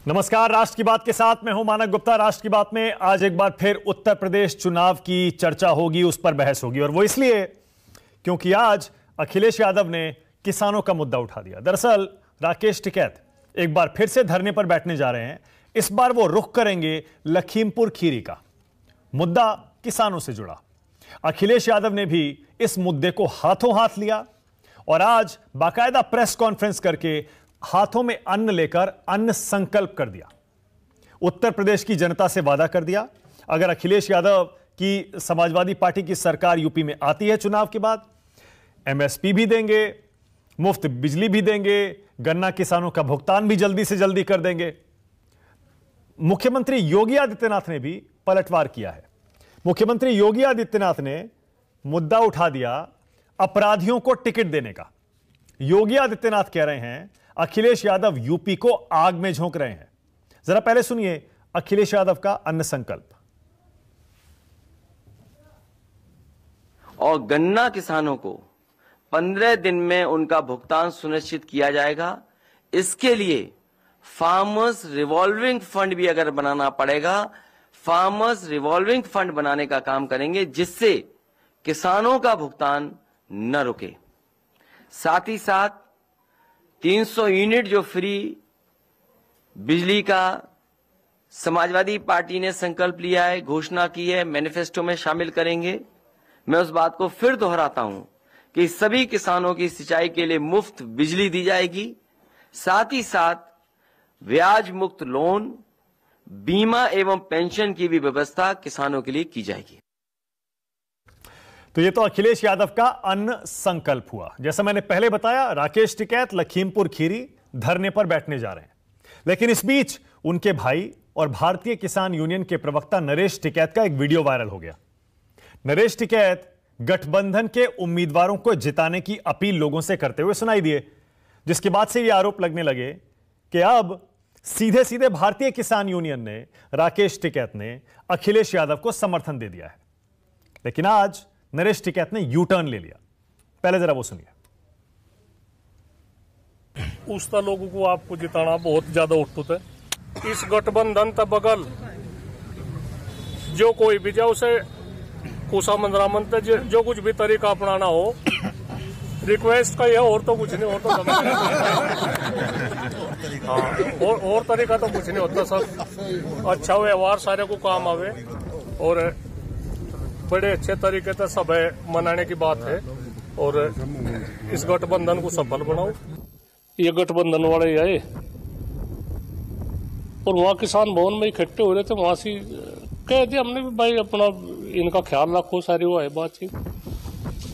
नमस्कार, राष्ट्र की बात के साथ मैं हूं मानक गुप्ता। राष्ट्र की बात में आज एक बार फिर उत्तर प्रदेश चुनाव की चर्चा होगी, उस पर बहस होगी, और वो इसलिए क्योंकि आज अखिलेश यादव ने किसानों का मुद्दा उठा दिया। दरअसल राकेश टिकैत एक बार फिर से धरने पर बैठने जा रहे हैं। इस बार वो रुख करेंगे लखीमपुर खीरी का। मुद्दा किसानों से जुड़ा। अखिलेश यादव ने भी इस मुद्दे को हाथों हाथ लिया और आज बाकायदा प्रेस कॉन्फ्रेंस करके हाथों में अन्न लेकर अन्न संकल्प कर दिया। उत्तर प्रदेश की जनता से वादा कर दिया, अगर अखिलेश यादव की समाजवादी पार्टी की सरकार यूपी में आती है चुनाव के बाद, एमएसपी भी देंगे, मुफ्त बिजली भी देंगे, गन्ना किसानों का भुगतान भी जल्दी से जल्दी कर देंगे। मुख्यमंत्री योगी आदित्यनाथ ने भी पलटवार किया है। मुख्यमंत्री योगी आदित्यनाथ ने मुद्दा उठा दिया अपराधियों को टिकट देने का। योगी आदित्यनाथ कह रहे हैं अखिलेश यादव यूपी को आग में झोंक रहे हैं। जरा पहले सुनिए अखिलेश यादव का अन्न संकल्प। और गन्ना किसानों को 15 दिन में उनका भुगतान सुनिश्चित किया जाएगा। इसके लिए फार्मर्स रिवॉल्विंग फंड भी अगर बनाना पड़ेगा, फार्मर्स रिवॉल्विंग फंड बनाने का काम करेंगे, जिससे किसानों का भुगतान न रुके। साथ ही साथ 300 यूनिट जो फ्री बिजली का समाजवादी पार्टी ने संकल्प लिया है, घोषणा की है, मैनिफेस्टो में शामिल करेंगे। मैं उस बात को फिर दोहराता हूं कि सभी किसानों की सिंचाई के लिए मुफ्त बिजली दी जाएगी। साथ ही साथ ब्याज मुक्त लोन, बीमा एवं पेंशन की भी व्यवस्था किसानों के लिए की जाएगी। तो ये तो अखिलेश यादव का अन्न संकल्प हुआ। जैसा मैंने पहले बताया, राकेश टिकैत लखीमपुर खीरी धरने पर बैठने जा रहे हैं। लेकिन इस बीच उनके भाई और भारतीय किसान यूनियन के प्रवक्ता नरेश टिकैत का एक वीडियो वायरल हो गया। नरेश टिकैत गठबंधन के उम्मीदवारों को जिताने की अपील लोगों से करते हुए सुनाई दिए, जिसके बाद से यह आरोप लगने लगे कि अब सीधे सीधे भारतीय किसान यूनियन ने, राकेश टिकैत ने अखिलेश यादव को समर्थन दे दिया है। लेकिन आज नरेश टिकैत ने यू टर्न ले लिया। पहले जरा वो सुनिए। उस लोगों को आपको जिताना बहुत ज्यादा उठुत है। इस गठबंधन तक बगल जो कोई भी जाओ से कुसा मंदरामंत जो कुछ भी तरीका अपनाना हो, रिक्वेस्ट का यह और तो कुछ नहीं, और तो हाँ, और तरीका तो कुछ नहीं होता। सब अच्छा व्यवहार सारे को काम आवे और बड़े अच्छे तरीके से सब मनाने की बात है और इस गठबंधन को सफल बनाओ। ये गठबंधन वाले आए और वहाँ किसान भवन में इकट्ठे हो रहे थे। वहां से कह दिया हमने भी भाई अपना इनका ख्याल रखो, सारी वो है बातचीत।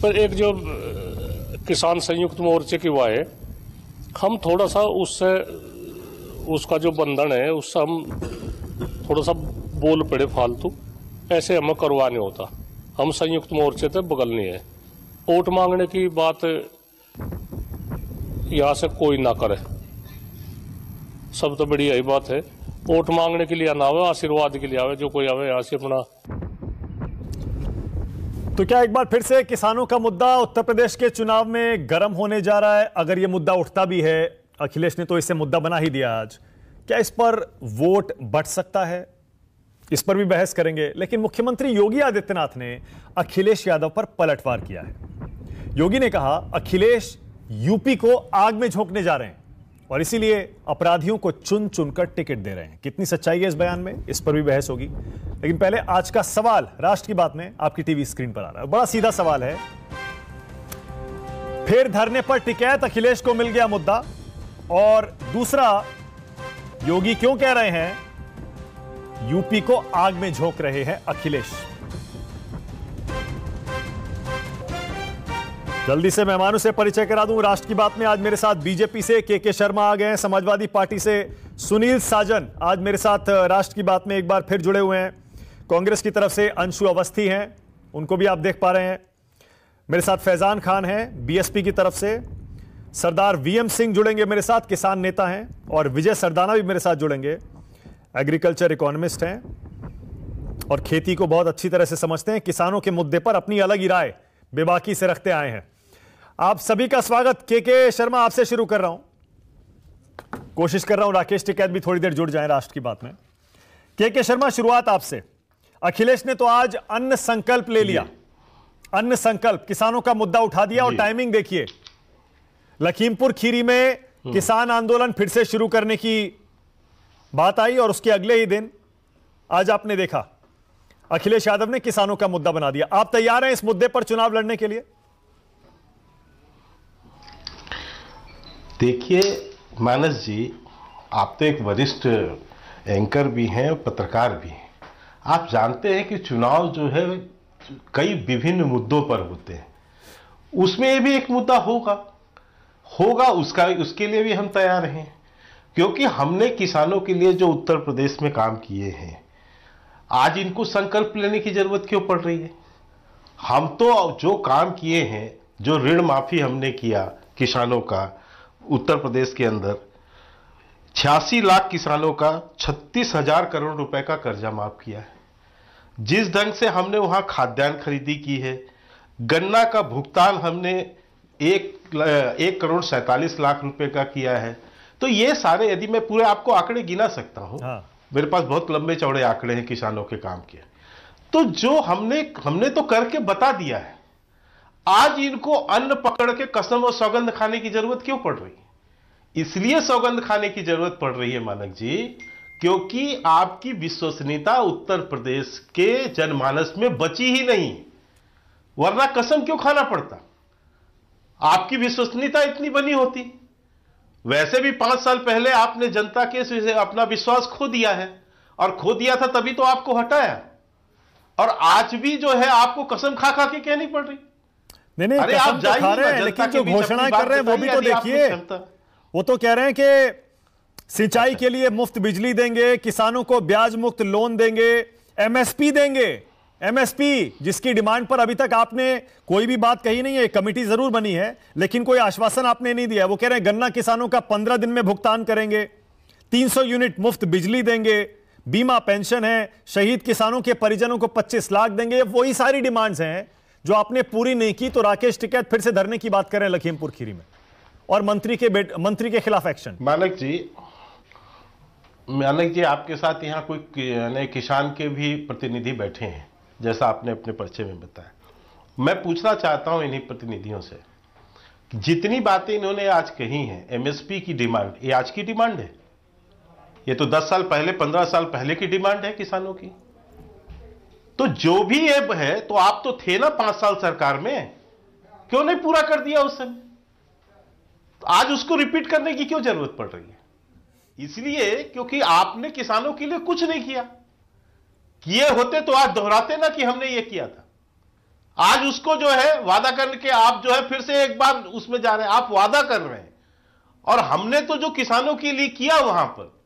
पर एक जो किसान संयुक्त मोर्चे की वो है, हम थोड़ा सा उससे उसका जो बंधन है उससे हम थोड़ा सा बोल पड़े फालतू। ऐसे हमें करवा नहीं होता। हम संयुक्त मोर्चे से बगल नहीं है। वोट मांगने की बात यहाँ से कोई ना करे। सब तो बड़ी यही बात है, वोट मांगने के लिए ना आवे, आशीर्वाद के लिए आवे। जो कोई आवे यहाँ से अपना। तो क्या एक बार फिर से किसानों का मुद्दा उत्तर प्रदेश के चुनाव में गर्म होने जा रहा है? अगर यह मुद्दा उठता भी है, अखिलेश ने तो इसे मुद्दा बना ही दिया आज, क्या इस पर वोट बढ़ सकता है? इस पर भी बहस करेंगे। लेकिन मुख्यमंत्री योगी आदित्यनाथ ने अखिलेश यादव पर पलटवार किया है। योगी ने कहा अखिलेश यूपी को आग में झोंकने जा रहे हैं और इसीलिए अपराधियों को चुन चुनकर टिकट दे रहे हैं। कितनी सच्चाई है इस बयान में, इस पर भी बहस होगी। लेकिन पहले आज का सवाल राष्ट्र की बात में आपकी टीवी स्क्रीन पर आ रहा है। बड़ा सीधा सवाल है, फिर धरने पर टिकैत, अखिलेश को मिल गया मुद्दा। और दूसरा, योगी क्यों कह रहे हैं यूपी को आग में झोंक रहे हैं अखिलेश? जल्दी से मेहमानों से परिचय करा दूं। राष्ट्र की बात में आज मेरे साथ बीजेपी से के शर्मा आ गए हैं, समाजवादी पार्टी से सुनील साजन आज मेरे साथ राष्ट्र की बात में एक बार फिर जुड़े हुए हैं, कांग्रेस की तरफ से अंशु अवस्थी हैं, उनको भी आप देख पा रहे हैं। मेरे साथ फैजान खान हैं बीएसपी की तरफ से, सरदार वीएम सिंह जुड़ेंगे मेरे साथ, किसान नेता हैं, और विजय सरदाना भी मेरे साथ जुड़ेंगे, एग्रीकल्चर इकोनॉमिस्ट हैं और खेती को बहुत अच्छी तरह से समझते हैं। किसानों के मुद्दे पर अपनी अलग ही राय बेबाकी से रखते आए हैं। आप सभी का स्वागत। के शर्मा, आपसे शुरू कर रहा हूं। कोशिश कर रहा हूं राकेश टिकैत भी थोड़ी देर जुड़ जाएं राष्ट्र की बात में। के शर्मा, शुरुआत आपसे। अखिलेश ने तो आज अन्न संकल्प ले लिया, अन्न संकल्प, किसानों का मुद्दा उठा दिया और टाइमिंग देखिए, लखीमपुर खीरी में किसान आंदोलन फिर से शुरू करने की बात आई और उसके अगले ही दिन आज आपने देखा अखिलेश यादव ने किसानों का मुद्दा बना दिया। आप तैयार हैं इस मुद्दे पर चुनाव लड़ने के लिए? देखिए मानस जी, आप तो एक वरिष्ठ एंकर भी हैं और पत्रकार भी हैं। आप जानते हैं कि चुनाव जो है कई विभिन्न मुद्दों पर होते हैं, उसमें ये भी एक मुद्दा होगा उसके लिए भी हम तैयार हैं, क्योंकि हमने किसानों के लिए जो उत्तर प्रदेश में काम किए हैं, आज इनको संकल्प लेने की जरूरत क्यों पड़ रही है? हम तो जो काम किए हैं, जो ऋण माफी हमने किया किसानों का उत्तर प्रदेश के अंदर, 86 लाख किसानों का 36,000 करोड़ रुपए का कर्जा माफ किया है। जिस ढंग से हमने वहां खाद्यान्न खरीदी की है, गन्ना का भुगतान हमने 1,47,00,000 रुपए का किया है। तो ये सारे, यदि मैं पूरे आपको आंकड़े गिना सकता हूं, मेरे पास बहुत लंबे चौड़े आंकड़े हैं किसानों के काम के। तो जो हमने तो करके बता दिया है, आज इनको अन्न पकड़ के कसम और सौगंध खाने की जरूरत क्यों पड़ रही है? इसलिए सौगंध खाने की जरूरत पड़ रही है मानक जी, क्योंकि आपकी विश्वसनीयता उत्तर प्रदेश के जनमानस में बची ही नहीं, वरना कसम क्यों खाना पड़ता? आपकी विश्वसनीयता इतनी बनी होती। वैसे भी 5 साल पहले आपने जनता के अपना विश्वास खो दिया है, और खो दिया था तभी तो आपको हटाया, और आज भी जो है आपको कसम खा खा के कहनी पड़ रही। नहीं, अरे आप तो खा रहे हैं, लेकिन जो घोषणाएं कर रहे हैं वो भी तो देखिए। वो तो कह रहे हैं कि सिंचाई के लिए मुफ्त बिजली देंगे, किसानों को ब्याज मुक्त लोन देंगे, एमएसपी देंगे। एमएसपी जिसकी डिमांड पर अभी तक आपने कोई भी बात कही नहीं है, कमेटी जरूर बनी है लेकिन कोई आश्वासन आपने नहीं दिया। वो कह रहे हैं गन्ना किसानों का 15 दिन में भुगतान करेंगे, 300 यूनिट मुफ्त बिजली देंगे, बीमा पेंशन है, शहीद किसानों के परिजनों को 25 लाख देंगे। वही सारी डिमांड्स हैं जो आपने पूरी नहीं की। तो राकेश टिकैत फिर से धरने की बात कर रहे हैं लखीमपुर खीरी में, और मंत्री के खिलाफ एक्शन। मानक जी आपके साथ यहाँ कोई किसान के भी प्रतिनिधि बैठे हैं, जैसा आपने अपने परिचय में बताया। मैं पूछना चाहता हूं इन्हीं प्रतिनिधियों से, जितनी बातें इन्होंने आज कही हैं, एमएसपी की डिमांड, ये आज की डिमांड है? ये तो 10 साल पहले, 15 साल पहले की डिमांड है किसानों की। तो जो भी ये है, तो आप तो थे ना 5 साल सरकार में, क्यों नहीं पूरा कर दिया उस समय? आज उसको रिपीट करने की क्यों जरूरत पड़ रही है? इसलिए क्योंकि आपने किसानों के लिए कुछ नहीं किया। किए होते तो आज दोहराते ना कि हमने ये किया था। आज उसको जो है वादा करके आप जो है फिर से एक बार उसमें जा रहे हैं। आप वादा कर रहे हैं, और हमने तो जो किसानों के लिए किया वहां पर,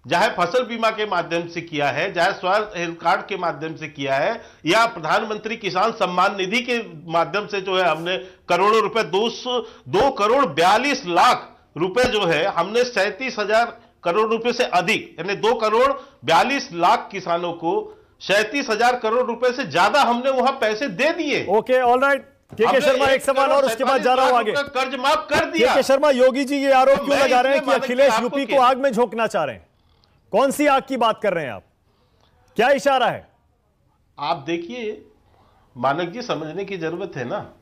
चाहे फसल बीमा के माध्यम से किया है, चाहे स्वास्थ्य हेल्थ कार्ड के माध्यम से किया है, या प्रधानमंत्री किसान सम्मान निधि के माध्यम से जो है हमने करोड़ों रुपए, 2 करोड़ 42 लाख रुपए जो है हमने 37,000 करोड़ रुपए से अधिक, यानी 2 करोड़ 42 लाख किसानों को 37,000 करोड़ रुपए से ज्यादा हमने वहां पैसे दे दिए। Okay, alright. के शर्मा, एक सवाल और उसके बाद जा रहा हूं आगे। कर्ज माफ कर दिया। के शर्मा, योगी जी ये आरोप क्यों लगा रहे हैं कि अखिलेश यूपी को आग में झोंकना चाह रहे हैं? कौन सी आग की बात कर रहे हैं आप? क्या इशारा है? आप देखिए मानक जी, समझने की जरूरत है ना।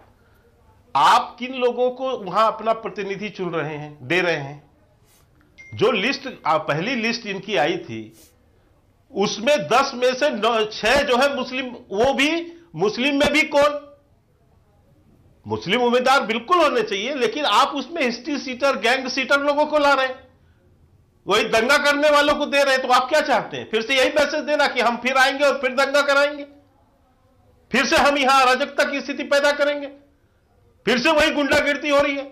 आप किन लोगों को वहां अपना प्रतिनिधि चुन रहे हैं, दे रहे हैं? जो लिस्ट, पहली लिस्ट इनकी आई थी, उसमें 10 में से 6 जो है मुस्लिम, वो भी मुस्लिम में भी कौन? मुस्लिम उम्मीदवार बिल्कुल होने चाहिए, लेकिन आप उसमें हिस्ट्री सीटर, गैंग सीटर लोगों को ला रहे हैं, वही दंगा करने वालों को दे रहे हैं। तो आप क्या चाहते हैं? फिर से यही मैसेज देना कि हम फिर आएंगे और फिर दंगा कराएंगे, फिर से हम यहां अराजकता की स्थिति पैदा करेंगे, फिर से वही गुंडागिर्दी हो रही है।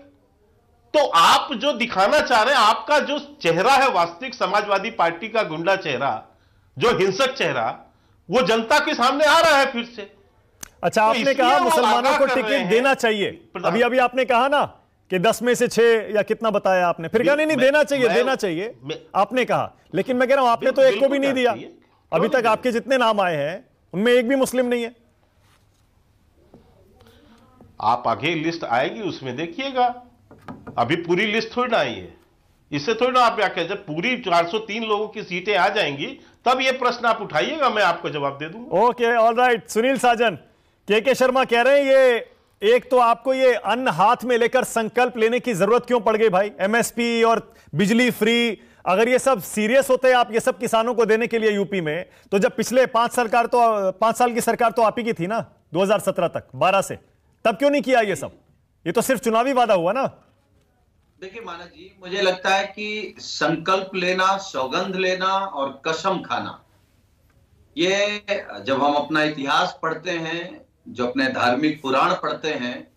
तो आप जो दिखाना चाह रहे हैं, आपका जो चेहरा है वास्तविक समाजवादी पार्टी का गुंडा चेहरा, जो हिंसक चेहरा, वो जनता के सामने आ रहा है फिर से। अच्छा, आपने कहा मुसलमानों को टिकट देना चाहिए, अभी आपने कहा ना कि 10 में से 6 या कितना बताया आपने, फिर कहा नहीं देना चाहिए आपने कहा, लेकिन मैं कह रहा हूं आपने तो एक को भी नहीं दिया। अभी तक आपके जितने नाम आए हैं उनमें एक भी मुस्लिम नहीं है। आप आगे लिस्ट आएगी उसमें देखिएगा, अभी पूरी लिस्ट थोड़ी ना आई है। इससे थोड़ी ना आप क्या कहें, जब पूरी 403 लोगों की सीटें आ जाएंगी तब ये प्रश्न आप उठाइएगा, मैं आपको जवाब दे दूंगा। Okay, alright. सुनील साजन, के शर्मा कह रहे हैं ये एक तो आपको ये अन्न हाथ में लेकर संकल्प लेने की जरूरत क्यों पड़ गई भाई? एमएसपी और बिजली फ्री, अगर ये सब सीरियस होते आप ये सब किसानों को देने के लिए यूपी में, तो जब पिछले 5 साल की सरकार तो आप ही की थी ना, 2017 तक 12 से, तब क्यों नहीं किया ये सब? ये तो सिर्फ चुनावी वादा हुआ ना। देखिए मानव जी, मुझे लगता है कि संकल्प लेना, सौगंध लेना और कसम खाना, ये जब हम अपना इतिहास पढ़ते हैं, जो अपने धार्मिक पुराण पढ़ते हैं,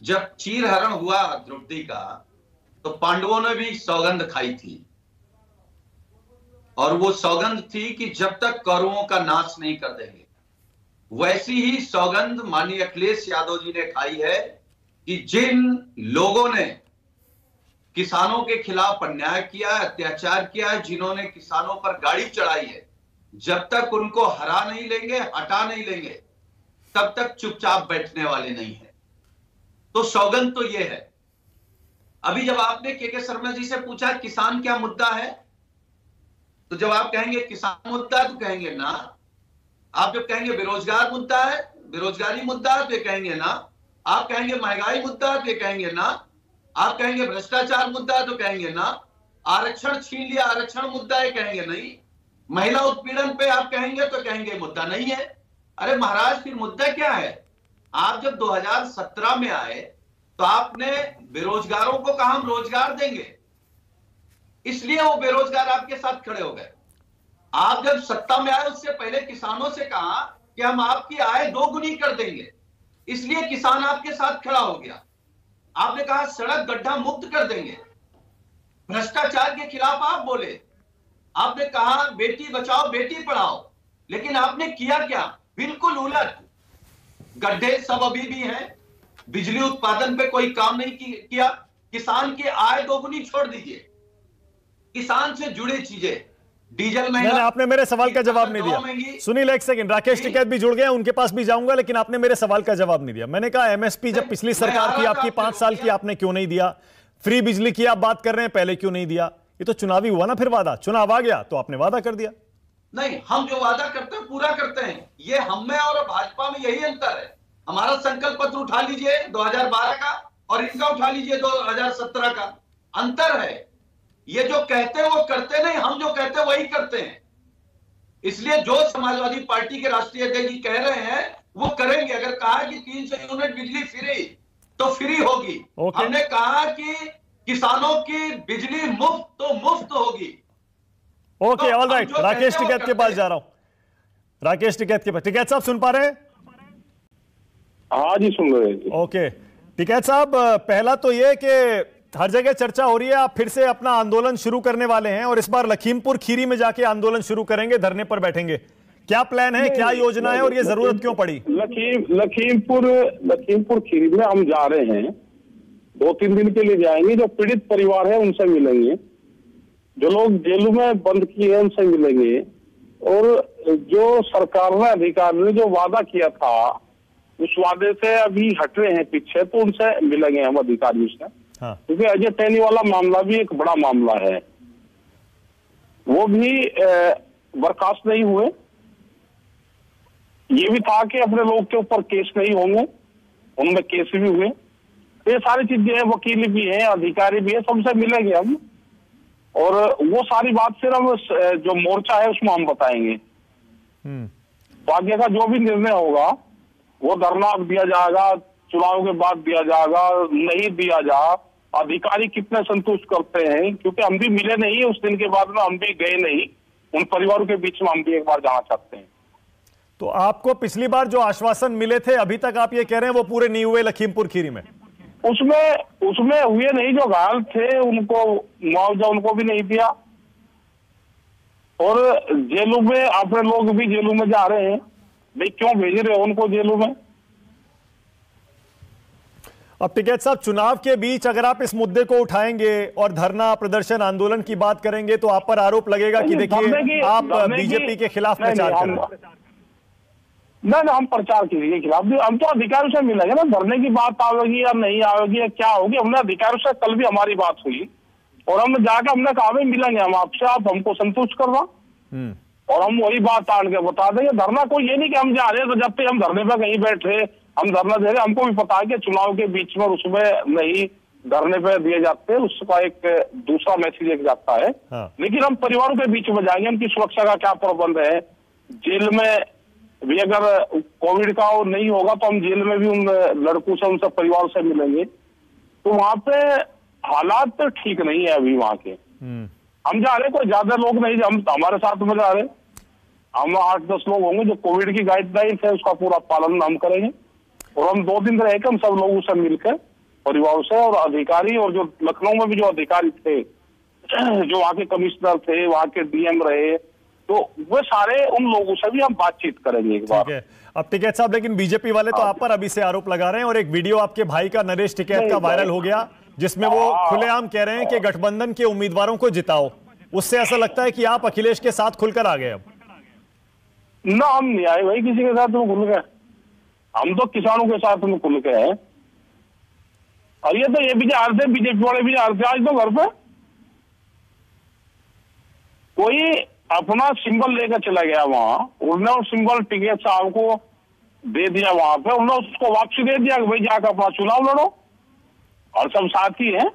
जब चीरहरण हुआ द्रौपदी का तो पांडवों ने भी सौगंध खाई थी, और वो सौगंध थी कि जब तक कौरवों का नाश नहीं कर देंगे। वैसी ही सौगंध माननीय अखिलेश यादव जी ने खाई है कि जिन लोगों ने किसानों के खिलाफ अन्याय किया है, अत्याचार किया है, जिन्होंने किसानों पर गाड़ी चढ़ाई है, जब तक उनको हरा नहीं लेंगे, हटा नहीं लेंगे, तब तक चुपचाप बैठने वाले नहीं है। तो सौगंध तो ये है। अभी जब आपने के शर्मा जी से पूछा किसान क्या मुद्दा है, तो जब आप कहेंगे किसान मुद्दा है तो कहेंगे ना, आप जब कहेंगे बेरोजगार मुद्दा है, बेरोजगारी मुद्दा है तो ये कहेंगे ना, आप कहेंगे महंगाई मुद्दा है तो ये कहेंगे ना, आप कहेंगे भ्रष्टाचार मुद्दा है तो कहेंगे ना, आरक्षण छीन लिया आरक्षण मुद्दा है कहेंगे नहीं, महिला उत्पीड़न पे आप कहेंगे तो कहेंगे मुद्दा नहीं है। अरे महाराज, फिर मुद्दा क्या है? आप जब 2017 में आए तो आपने बेरोजगारों को कहा हम रोजगार देंगे, इसलिए वो बेरोजगार आपके साथ खड़े हो गए। आप जब सत्ता में आए उससे पहले किसानों से कहा कि हम आपकी आय 2 गुनी कर देंगे, इसलिए किसान आपके साथ खड़ा हो गया। आपने कहा सड़क गड्ढा मुक्त कर देंगे, भ्रष्टाचार के खिलाफ आप बोले, आपने कहा बेटी बचाओ बेटी पढ़ाओ, लेकिन आपने किया क्या? बिल्कुल उलट। गड्ढे सब अभी भी हैं, बिजली उत्पादन पे कोई काम नहीं किया, किसान की आय 2 गुनी छोड़ दीजिए, किसान से जुड़ी चीजें, डीजल महंगा। आपने मेरे सवाल का जवाब नहीं दिया। सुनील, एक सेकंड, राकेश टिकैत भी जुड़ गए, उनके पास भी जाऊंगा, लेकिन आपने मेरे सवाल का जवाब नहीं दिया। मैंने कहा एमएसपी जब पिछली सरकार की आपकी 5 साल की, आपने क्यों नहीं दिया? फ्री बिजली की आप बात कर रहे हैं, पहले क्यों नहीं दिया? ये तो चुनावी हुआ ना, फिर वादा, चुनाव आ गया तो आपने वादा कर दिया। नहीं, हम जो वादा करते हैं पूरा करते हैं। ये हम में और भाजपा में यही अंतर है। हमारा संकल्प पत्र उठा लीजिए 2012 का और इनका उठा लीजिए 2017 का, अंतर है। ये जो कहते हैं वो करते नहीं, हम जो कहते हैं वही करते हैं। इसलिए जो समाजवादी पार्टी के राष्ट्रीय अध्यक्ष जी कह रहे हैं वो करेंगे। अगर कहा कि 300 यूनिट बिजली फ्री तो फ्री होगी। हमने कहा कि किसानों की बिजली मुफ्त तो मुफ्त होगी। Okay, all right. Rakesh Tikait के पास जा रहा हूं। राकेश टिकैत के पास। टिकैत साहब सुन पा रहे हैं? हाँ जी, सुन रहे हैं। ओके टिकैत साहब, पहला तो ये कि हर जगह चर्चा हो रही है आप फिर से अपना आंदोलन शुरू करने वाले हैं और इस बार लखीमपुर खीरी में जाके आंदोलन शुरू करेंगे, धरने पर बैठेंगे। क्या प्लान है, क्या योजना है और ये जरूरत क्यों पड़ी? लखीमपुर खीरी में हम जा रहे हैं, 2-3 दिन के लिए जाएंगे। जो पीड़ित परिवार है उनसे मिलेंगे, जो लोग जेलों में बंद किए हैं उनसे मिलेंगे, और जो सरकार ने, अधिकारी ने जो वादा किया था उस वादे से अभी हट रहे हैं पीछे, तो उनसे मिलेंगे हम अधिकारियों से। हाँ। क्योंकि अजय टैनी वाला मामला भी एक बड़ा मामला है, वो भी बर्खास्त नहीं हुए। ये भी था कि अपने लोग के ऊपर केस नहीं होंगे, उनमें केस भी हुए। ये सारी चीजें हैं, वकील भी हैं, अधिकारी भी है, सबसे मिलेंगे हम, और वो सारी बात फिर हम जो मोर्चा है उसमें हम बताएंगे। तो आगे का जो भी निर्णय होगा वो धरना दिया जाएगा, चुनाव के बाद दिया जाएगा, नहीं दिया जा, अधिकारी कितने संतुष्ट करते हैं, क्योंकि हम भी मिले नहीं उस दिन के बाद में, हम भी गए नहीं उन परिवारों के बीच में, हम भी एक बार जाना चाहते हैं। तो आपको पिछली बार जो आश्वासन मिले थे अभी तक आप ये कह रहे हैं वो पूरे नहीं हुए लखीमपुर खीरी में? उसमें हुए नहीं। जो घायल थे उनको मुआवजा उनको भी नहीं दिया, और जेलों में अपने लोग भी जेलों में जा रहे हैं। भाई क्यों भेज रहे हो उनको जेलों में? अब टिकैत साहब, चुनाव के बीच अगर आप इस मुद्दे को उठाएंगे और धरना प्रदर्शन आंदोलन की बात करेंगे तो आप पर आरोप लगेगा कि देखिए आप बीजेपी के खिलाफ प्रचार कर रहे हैं। नहीं, हम प्रचार के खिलाफ भी, हम तो अधिकारियों से मिलेंगे ना। धरने की बात आवेगी या नहीं आवेगी या क्या होगी, हमने अधिकारियों से कल भी हमारी बात हुई और हम जाके हमने कहा भाई मिलेंगे हम आपसे, आप हमको संतुष्ट करवा, और हम वही बात आन के बता देंगे। धरना कोई ये नहीं कि हम जा रहे हैं तो जब तक हम धरने पे कहीं बैठे हम धरना दे रहे, हमको भी पता है कि चुनाव के बीच में उसमें नहीं धरने पे दिए जाते, उसका एक दूसरा मैसेज एक जाता है। हाँ। लेकिन हम परिवारों के बीच में जाएंगे, उनकी सुरक्षा का क्या प्रबंध है, जेल में भी अगर कोविड का नहीं होगा तो हम जेल में भी उन लड़कों से उनसे परिवार से मिलेंगे। तो वहां पे हालात तो ठीक नहीं है अभी वहां के। हम जा रहे, कोई ज्यादा लोग नहीं, हम हमारे साथ में जा रहे, हम 8-10 लोग होंगे जो कोविड की गाइडलाइन है उसका पूरा पालन हम करेंगे। और हम 2 दिन रहेंगे, हम सब लोगों से मिलकर परिवार से और अधिकारी, और जो लखनऊ में भी जो अधिकारी थे, जो वहाँ के कमिश्नर थे, वहाँ के डीएम रहे, तो वो सारे उन लोगों से भी हम बातचीत करेंगे एक बार। अब टिकैत साहब, लेकिन बीजेपी वाले तो आप पर अभी से आरोप लगा रहे हैं, और एक वीडियो आपके भाई का नरेश टिकैत का वायरल हो गया जिसमें वो खुलेआम कह रहे हैं कि गठबंधन के उम्मीदवारों को जिताओ। उससे ऐसा लगता है कि आप अखिलेश के साथ खुलकर आ गए। अब ना हम नहीं आए भाई किसी के साथ में खुल गए, हम तो किसानों के साथ में खुल के हैं। और ये तो ये भी हार थे, बीजेपी वाले भी हार थे आज तो घर पे। कोई अपना सिंबल लेकर चला गया वहां, उन्होंने उस सिंबल टिकैत साहब को दे दिया वहां पे, उन्होंने उसको वापसी दे दिया कि भाई जाकर अपना चुनाव लड़ो, और सब साथी हैं।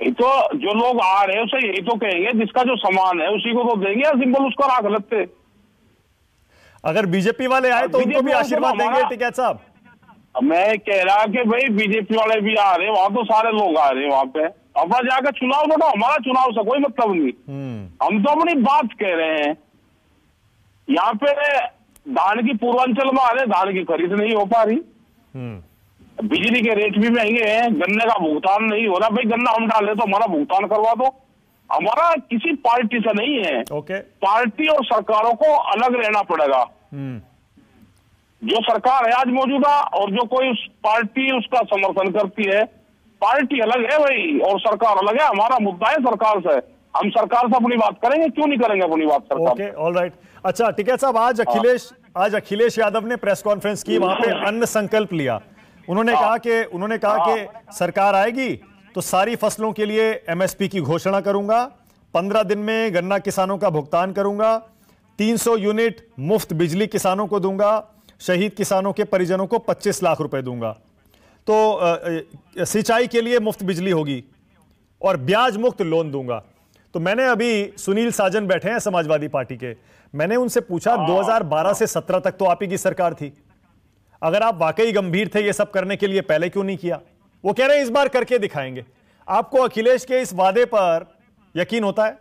ये तो जो लोग आ रहे हैं उसे यही तो कहेंगे, जिसका जो सामान है उसी को तो देंगे, या सिंबल उसका रख लेते। अगर बीजेपी वाले आए तो उनको भी आशीर्वाद देंगे टिकैत साहब? मैं कह रहा कि भाई बीजेपी वाले भी आ रहे हैं, वहां तो सारे लोग आ रहे हैं वहां पे, अपना जाकर चुनाव लड़ो, हमारा चुनाव से कोई मतलब नहीं। हम तो अपनी बात कह रहे हैं। यहाँ पे धान की पूर्वांचल में आ रहे, धान की खरीद नहीं हो पा रही, बिजली के रेट भी महंगे हैं, गन्ने का भुगतान नहीं हो रहा। भाई गन्ना हम डाल रहे तो हमारा भुगतान करवा दो। हमारा किसी पार्टी से नहीं है, पार्टी और सरकारों को अलग रहना पड़ेगा। जो सरकार है आज मौजूदा, और जो कोई उस पार्टी उसका समर्थन करती है, पार्टी अलग है भाई और सरकार अलग है। हमारा मुद्दा है सरकार से, हम सरकार से अपनी बात करेंगे, क्यों नहीं करेंगे अपनी बात सरकार? Okay, alright. अच्छा टिकैत साहब, आज अखिलेश यादव ने प्रेस कॉन्फ्रेंस की, वहां पे अन्न संकल्प लिया। उन्होंने कहा कि सरकार आएगी तो सारी फसलों के लिए एमएसपी की घोषणा करूंगा, 15 दिन में गन्ना किसानों का भुगतान करूंगा, 300 यूनिट मुफ्त बिजली किसानों को दूंगा, शहीद किसानों के परिजनों को 25 लाख रुपए दूंगा, तो सिंचाई के लिए मुफ्त बिजली होगी और ब्याज मुक्त लोन दूंगा। तो मैंने अभी सुनील साजन बैठे हैं समाजवादी पार्टी के, मैंने उनसे पूछा 2012 से 17 तक तो आप ही की सरकार थी, अगर आप वाकई गंभीर थे ये सब करने के लिए पहले क्यों नहीं किया? वो कह रहे हैं इस बार करके दिखाएंगे। आपको अखिलेश के इस वादे पर यकीन होता है?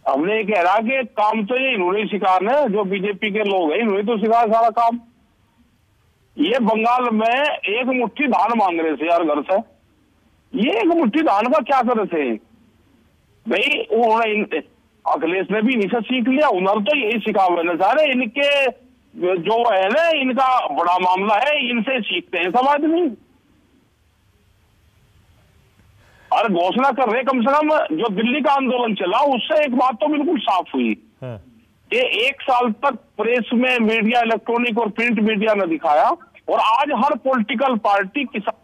हमने कह रहा कि काम तो ये इन्होंने सिखाना है, जो बीजेपी के लोग हैं इन्होंने तो सिखाया सारा काम। ये बंगाल में एक मुट्ठी धान मांग रहे थे यार घर से, ये एक मुट्ठी धान का क्या कर रहे थे भाई? उन्होंने अखिलेश ने भी इनसे सीख लिया, हुनर तो यही सिखा हुए सारे इनके जो है ना, इनका बड़ा मामला है, इनसे सीखते हैं सब आदमी। और घोषणा कर रहे, कम से कम जो दिल्ली का आंदोलन चला उससे एक बात तो बिल्कुल साफ हुई कि 1 साल तक प्रेस में मीडिया, इलेक्ट्रॉनिक और प्रिंट मीडिया ने दिखाया, और आज हर पॉलिटिकल पार्टी किसान।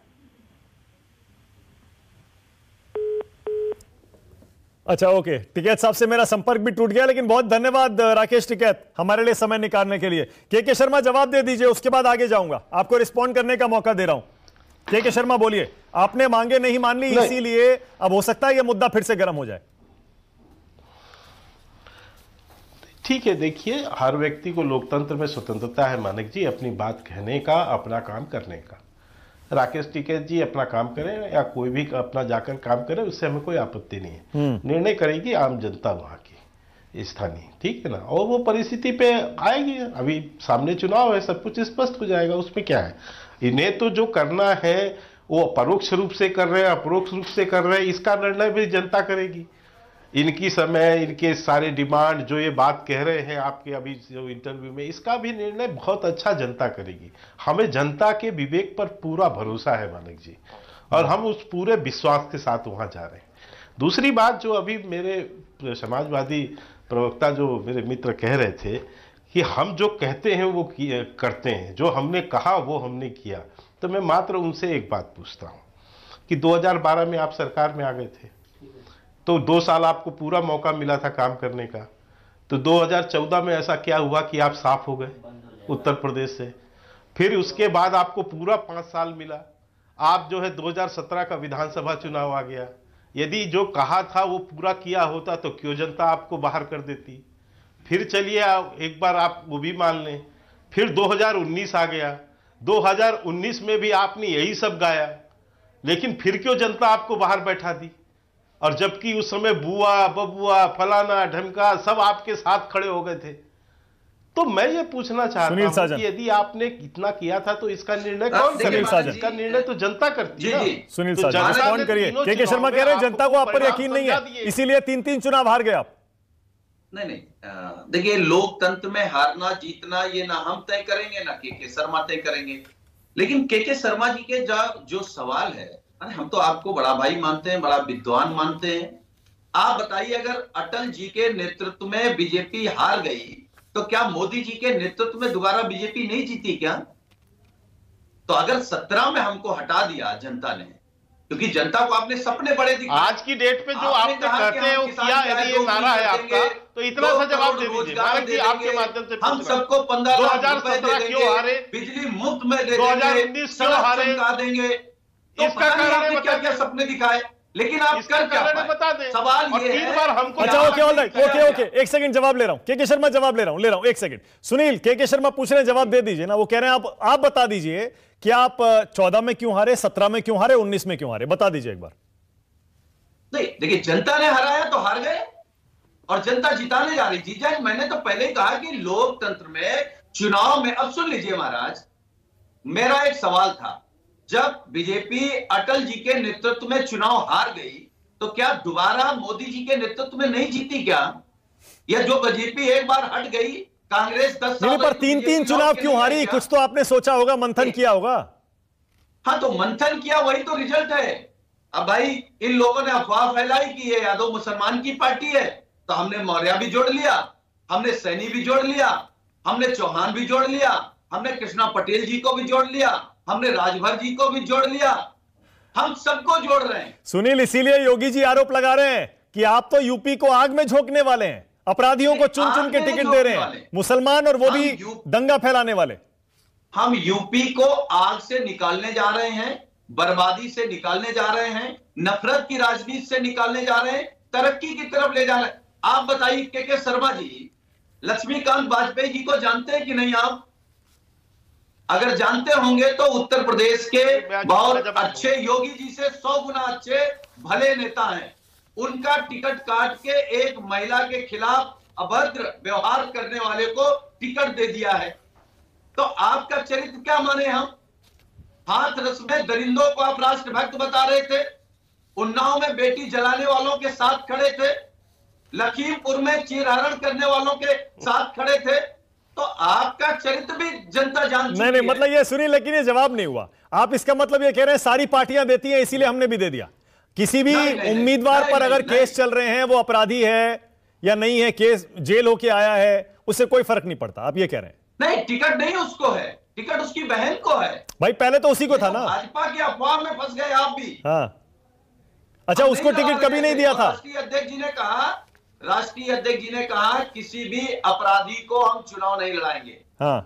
अच्छा, ओके, टिकैत साहब से मेरा संपर्क भी टूट गया, लेकिन बहुत धन्यवाद राकेश टिकैत हमारे लिए समय निकालने के लिए। के शर्मा जवाब दे दीजिए, उसके बाद आगे जाऊंगा, आपको रिस्पॉन्ड करने का मौका दे रहा हूं। के शर्मा बोलिए, आपने मांगे नहीं मान ली, इसीलिए अब हो सकता है यह मुद्दा फिर से गर्म हो जाए। ठीक है, देखिए हर व्यक्ति को लोकतंत्र में स्वतंत्रता है मानिक जी, अपनी बात कहने का, अपना काम करने का। राकेश टिकैत जी अपना काम करें या कोई भी अपना जाकर काम करे, उससे हमें कोई आपत्ति नहीं है। निर्णय करेगी आम जनता वहां की स्थानीय, ठीक है ना, और वो परिस्थिति पे आएगी। अभी सामने चुनाव है, सब कुछ स्पष्ट हो जाएगा, उसमें क्या है। इन्हें तो जो करना है वो परोक्ष रूप से कर रहे हैं, अपरोक्ष रूप से कर रहे हैं, इसका निर्णय भी जनता करेगी। इनकी समय, इनके सारे डिमांड जो ये बात कह रहे हैं आपके अभी जो इंटरव्यू में, इसका भी निर्णय बहुत अच्छा जनता करेगी। हमें जनता के विवेक पर पूरा भरोसा है मानिक जी, और हम उस पूरे विश्वास के साथ वहां जा रहे हैं। दूसरी बात, जो अभी मेरे समाजवादी प्रवक्ता जो मेरे मित्र कह रहे थे कि हम जो कहते हैं वो करते हैं, जो हमने कहा वो हमने किया, तो मैं मात्र उनसे एक बात पूछता हूं, कि 2012 में आप सरकार में आ गए थे, तो 2 साल आपको पूरा मौका मिला था काम करने का। तो 2014 में ऐसा क्या हुआ कि आप साफ हो गए उत्तर प्रदेश से? फिर उसके बाद आपको पूरा 5 साल मिला। आप जो है 2017 का विधानसभा चुनाव आ गया। यदि जो कहा था वो पूरा किया होता तो क्यों जनता आपको बाहर कर देती? फिर चलिए एक बार आप वो भी मान लें, फिर 2019 आ गया। 2019 में भी आपने यही सब गाया, लेकिन फिर क्यों जनता आपको बाहर बैठा दी? और जबकि उस समय बुआ बबुआ फलाना ढमका सब आपके साथ खड़े हो गए थे। तो मैं ये पूछना चाहता हूं कि यदि आपने इतना किया था तो इसका निर्णय कौन करेगा? इसका निर्णय तो जनता करती है। सुनील साजन रिस्पॉन्ड करिए। के शर्मा कह रहे हैं जनता को आप पर यकीन नहीं है, इसीलिए 3-3 चुनाव हार गए आप। नहीं, देखिए, लोकतंत्र में हारना जीतना ये ना हम तय करेंगे ना के शर्मा तय करेंगे। लेकिन के शर्मा जी के जो सवाल है, हम तो आपको बड़ा भाई मानते हैं, बड़ा विद्वान मानते हैं। आप बताइए, अगर अटल जी के नेतृत्व में बीजेपी हार गई तो क्या मोदी जी के नेतृत्व में दोबारा बीजेपी नहीं जीती क्या? तो अगर 17 में हमको हटा दिया जनता ने, क्योंकि जनता को आपने सपने बड़े दिखाए। आज की डेट पे जो आपने कहते हैं वो किया, यदि ये नारा है आपका, तो इतना सा जवाब दे दीजिए। मानक जी, आपके माध्यम से हम सबको 15 लाख 2017 क्यों हारे? बिजली मुफ्त में दे देंगे, 2019 क्यों हारे? देंगे। तो इसका कारण क्या क्या सपने दिखाए, लेकिन आप कर क्या पाए? बता दें। सवाल ये है। 3 बार हमको अच्छा, ओके, ऑलराइट, ओके, एक सेकंड जवाब ले रहा हूं। के शर्मा जवाब ले रहा हूं, एक सेकंड। सुनील, के शर्मा पूछ रहे हैं, जवाब दे दीजिए ना। वो कह रहे हैं आप बता दीजिए कि आप 14 में क्यों हारे, 17 में क्यों हारे, 19 में क्यों हारे, बता दीजिए एक बार। नहीं, देखिए, जनता ने हराया तो हार गए और जनता जिताने जा रही, जीत जाए। मैंने तो पहले ही कहा कि लोकतंत्र में चुनाव में, अब सुन लीजिए महाराज, मेरा एक सवाल था, जब बीजेपी अटल जी के नेतृत्व में चुनाव हार गई तो क्या दोबारा मोदी जी के नेतृत्व में नहीं जीती क्या? या जो बीजेपी एक बार हट गई, कांग्रेस 10 साल पर 3-3 चुनाव क्यों हारी? कुछ तो आपने सोचा होगा, मंथन किया होगा। हाँ, तो मंथन किया, वही तो रिजल्ट है। अब भाई, इन लोगों ने अफवाह फैलाई कि ये यादव मुसलमान की पार्टी है, तो हमने मौर्य भी जोड़ लिया, हमने सैनी भी जोड़ लिया, हमने चौहान भी जोड़ लिया, हमने कृष्णा पटेल जी को भी जोड़ लिया, हमने राजभर जी को भी जोड़ लिया, हम सबको जोड़ रहे हैं। सुनील, इसीलिए योगी जी आरोप लगा रहे हैं कि आप तो यूपी को आग में झोंकने वाले हैं, अपराधियों को चुन चुन के टिकट दे रहे हैं, मुसलमान, और वो भी दंगा फैलाने वाले। हम यूपी को आग से निकालने जा रहे हैं, बर्बादी से निकालने जा रहे हैं, नफरत की राजनीति से निकालने जा रहे हैं, तरक्की की तरफ ले जा रहे हैं। आप बताइए, के शर्मा जी लक्ष्मीकांत वाजपेयी जी को जानते हैं कि नहीं? आप अगर जानते होंगे तो उत्तर प्रदेश के बहुत अच्छे, योगी जी से 100 गुना अच्छे भले नेता हैं। उनका टिकट काट के एक महिला के खिलाफ अभद्र व्यवहार करने वाले को टिकट दे दिया है। तो आपका चरित्र क्या माने हम? हाथरस में दरिंदों को आप राष्ट्रभक्त बता रहे थे, उन्नाव में बेटी जलाने वालों के साथ खड़े थे, लखीमपुर में चीरहरण करने वालों के साथ खड़े थे। तो आपका चरित्र भी जनता जानती है। नहीं, मतलब ये सुनिए, लेकिन ये जवाब नहीं हुआ। आप इसका मतलब ये कह रहे हैं सारी पार्टियां देती हैं इसीलिए हमने भी दे दिया। किसी भी उम्मीदवार पर अगर केस चल रहे हैं, वो अपराधी है या नहीं है, केस जेल होके आया है, उससे कोई फर्क नहीं पड़ता, आप ये कह रहे हैं? नहीं, टिकट नहीं उसको है, टिकट उसकी बहन को है। भाई पहले तो उसी को था ना। भाजपा की अफवाह में फंस गए आप भी। हाँ, अच्छा, उसको टिकट कभी नहीं दिया था। राष्ट्रीय अध्यक्ष जी ने कहा किसी भी अपराधी को हम चुनाव नहीं लड़ाएंगे। हाँ,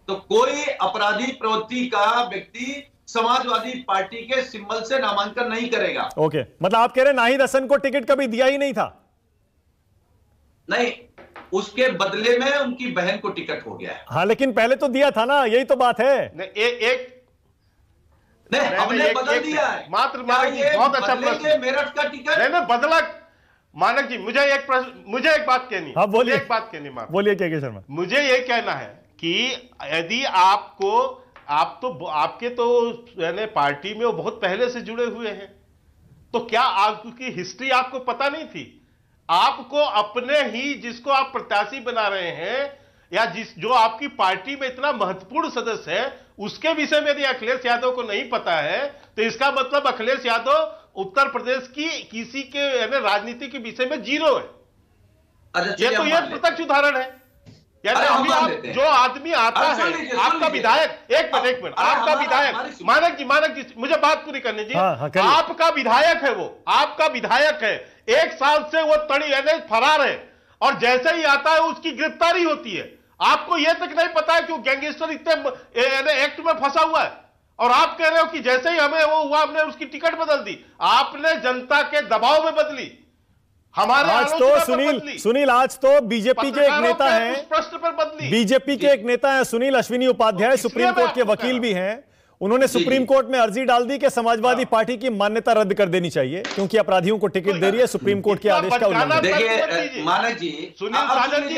तो कोई अपराधी प्रवृत्ति का व्यक्ति समाजवादी पार्टी के सिंबल से नामांकन नहीं करेगा। ओके, मतलब आप कह रहे हैं नाहिद हसन को टिकट कभी दिया ही नहीं था? नहीं, उसके बदले में उनकी बहन को टिकट हो गया है। हाँ, लेकिन पहले तो दिया था ना, यही तो बात है। हमने बदल दिया है। मात्र बहुत अच्छा प्रश्न, मेरठ का टिकट नहीं बदला। मानक जी, मुझे एक बात कहनी है। हाँ, बोलिए। एक बात कहनी, बोलिए के शर्मा। मुझे ये कहना है कि यदि आपके तो यानी पार्टी में वो बहुत पहले से जुड़े हुए हैं, तो क्या आपकी हिस्ट्री आपको पता नहीं थी? आपको अपने ही जिसको आप प्रत्याशी बना रहे हैं या जो आपकी पार्टी में इतना महत्वपूर्ण सदस्य है, उसके विषय में यदि अखिलेश यादव को नहीं पता है, तो इसका मतलब अखिलेश यादव उत्तर प्रदेश की किसी के राजनीति के विषय में जीरो है। ये तो ये प्रत्यक्ष उदाहरण है। कहते अभी आप जो आदमी आता है, आपका विधायक, एक मिनट आपका विधायक, मानक जी मुझे बात पूरी करने दीजिए। आपका विधायक है, वो आपका विधायक है, 1 साल से वो तड़ी यानी फरार है, और जैसे ही आता है उसकी गिरफ्तारी होती है। आपको यह तक नहीं पता है कि वो गैंगस्टर इतने एक्ट में फंसा हुआ है, और आप कह रहे हो कि जैसे ही हमें वो हुआ हमने उसकी टिकट बदल दी। आपने जनता के दबाव में बदली, हमारे आज तो सुनील आज तो बीजेपी के एक नेता हैं, प्रश्न पर बदली। बीजेपी के एक नेता हैं सुनील अश्विनी उपाध्याय, सुप्रीम कोर्ट के वकील भी हैं। उन्होंने सुप्रीम कोर्ट में अर्जी डाल दी कि समाजवादी पार्टी की मान्यता रद्द कर देनी चाहिए क्योंकि अपराधियों को टिकट दे रही है, सुप्रीम कोर्ट के आदेश का उल्लंघन। देखिए मानक जी, सुनील साजन जी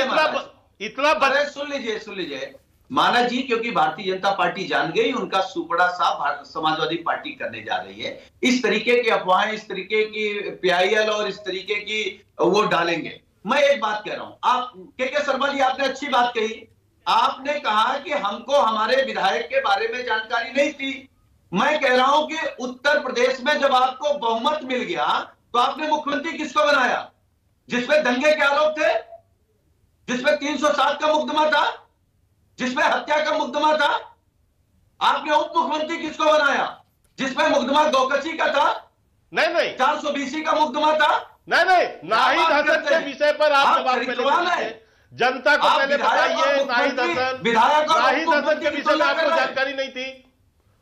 इतना सुन लीजिए मानक जी, क्योंकि भारतीय जनता पार्टी जान गई उनका सुपड़ा साफ समाजवादी पार्टी करने जा रही है। इस तरीके की अफवाहें, इस तरीके की पीआईएल और इस तरीके की वो डालेंगे। मैं एक बात कह रहा हूं, आप के शर्मा जी आपने अच्छी बात कही। आपने कहा कि हमको हमारे विधायक के बारे में जानकारी नहीं थी। मैं कह रहा हूं कि उत्तर प्रदेश में जब आपको बहुमत मिल गया तो आपने मुख्यमंत्री किसको बनाया? जिसमें दंगे के आरोप थे, जिसमें 307 का मुकदमा था, जिसमें हत्या का मुकदमा था। आपने उप मुख्यमंत्री किसको बनाया? जिसमें मुकदमा गौकची का था, नहीं 420 का मुकदमा था, नहीं नाहिद हसन के विषय पर आप जवाब पहले जनता को पहले बताइए। नाहिद हसन के विषय में आपको जानकारी नहीं थी?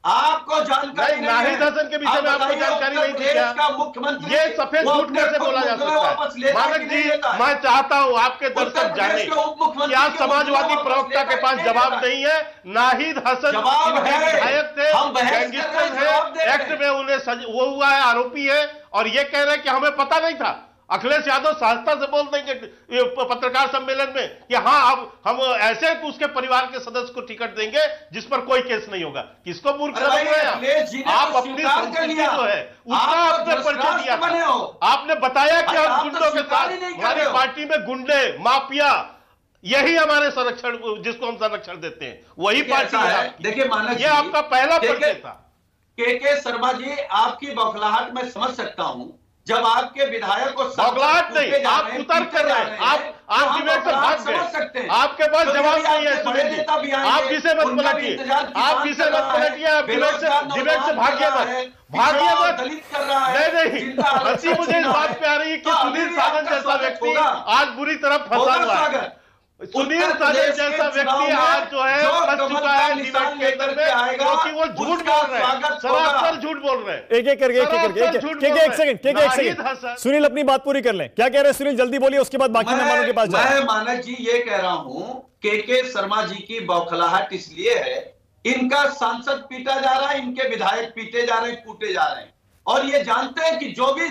आपको जानकारी नहीं? नाहिद हसन के विषय में आपको जानकारी नहीं थी क्या? मुख्यमंत्री ये सफेद झूठ कैसे बोला जा सकता है? मानक जी, मैं चाहता हूं आपके दर्शक जाने क्या समाजवादी प्रवक्ता के पास जवाब नहीं है? नाहिद हसन विधायक थे, गैंगस्टर है, एक्ट में उन्हें वो हुआ है, आरोपी है, और ये कह रहे हैं कि हमें पता नहीं था। अखिलेश यादव सहजता से बोल देंगे पत्रकार सम्मेलन में कि हाँ अब हम ऐसे उसके परिवार के सदस्य को टिकट देंगे जिस पर कोई केस नहीं होगा। किसको मूर्ख समझ रहे हैं आप? अपनी संस्कृति जो है उसका आपने परिचय दिया। आपने बताया कि हम गुंडों के साथ, हमारी पार्टी में गुंडे माफिया यही हमारे संरक्षण, जिसको हम संरक्षण देते हैं वही पार्टी है। देखिए मानक, ये आपका पहला परिचय था। के शर्मा जी, आपकी बौखलाहट मैं समझ सकता हूं। जब आपके विधायक को बौखलाहट नहीं, आप उतर कर रहे हैं, आप डिबेट से भाग गए, आपके पास जवाब नहीं है सुनील जी, आप विषय मत पलटिए, आप विषय मत पलटिए, आप डिबेट से भागिए मत, भागिए मत। नहीं हंसी मुझे इस बात पे आ रही है कि सुनील साजन जैसा व्यक्ति आज बुरी तरह फंसा हुआ है। सुनील साजन जैसा व्यक्ति आज जो है फंस चुका है डिबेट के अंदर में, क्योंकि वो झूठ बोल रहे हैं, सरासर झूठ बोल रहे हैं। एक करके एक सेकंड सुनील अपनी बात पूरी कर लें। क्या कह रहे हैं सुनील? जल्दी बोलिए, उसके बाद बाकी मेहमानों के पास जाएं। मैं मानक जी ये कह रहा हूं, के शर्मा जी की बौखलाहट इसलिए है, इनका सांसद पीटा जा रहा है, इनके विधायक पीटे जा रहे हैं, कूटे जा रहे हैं, और ये जानते हैं कि जो भी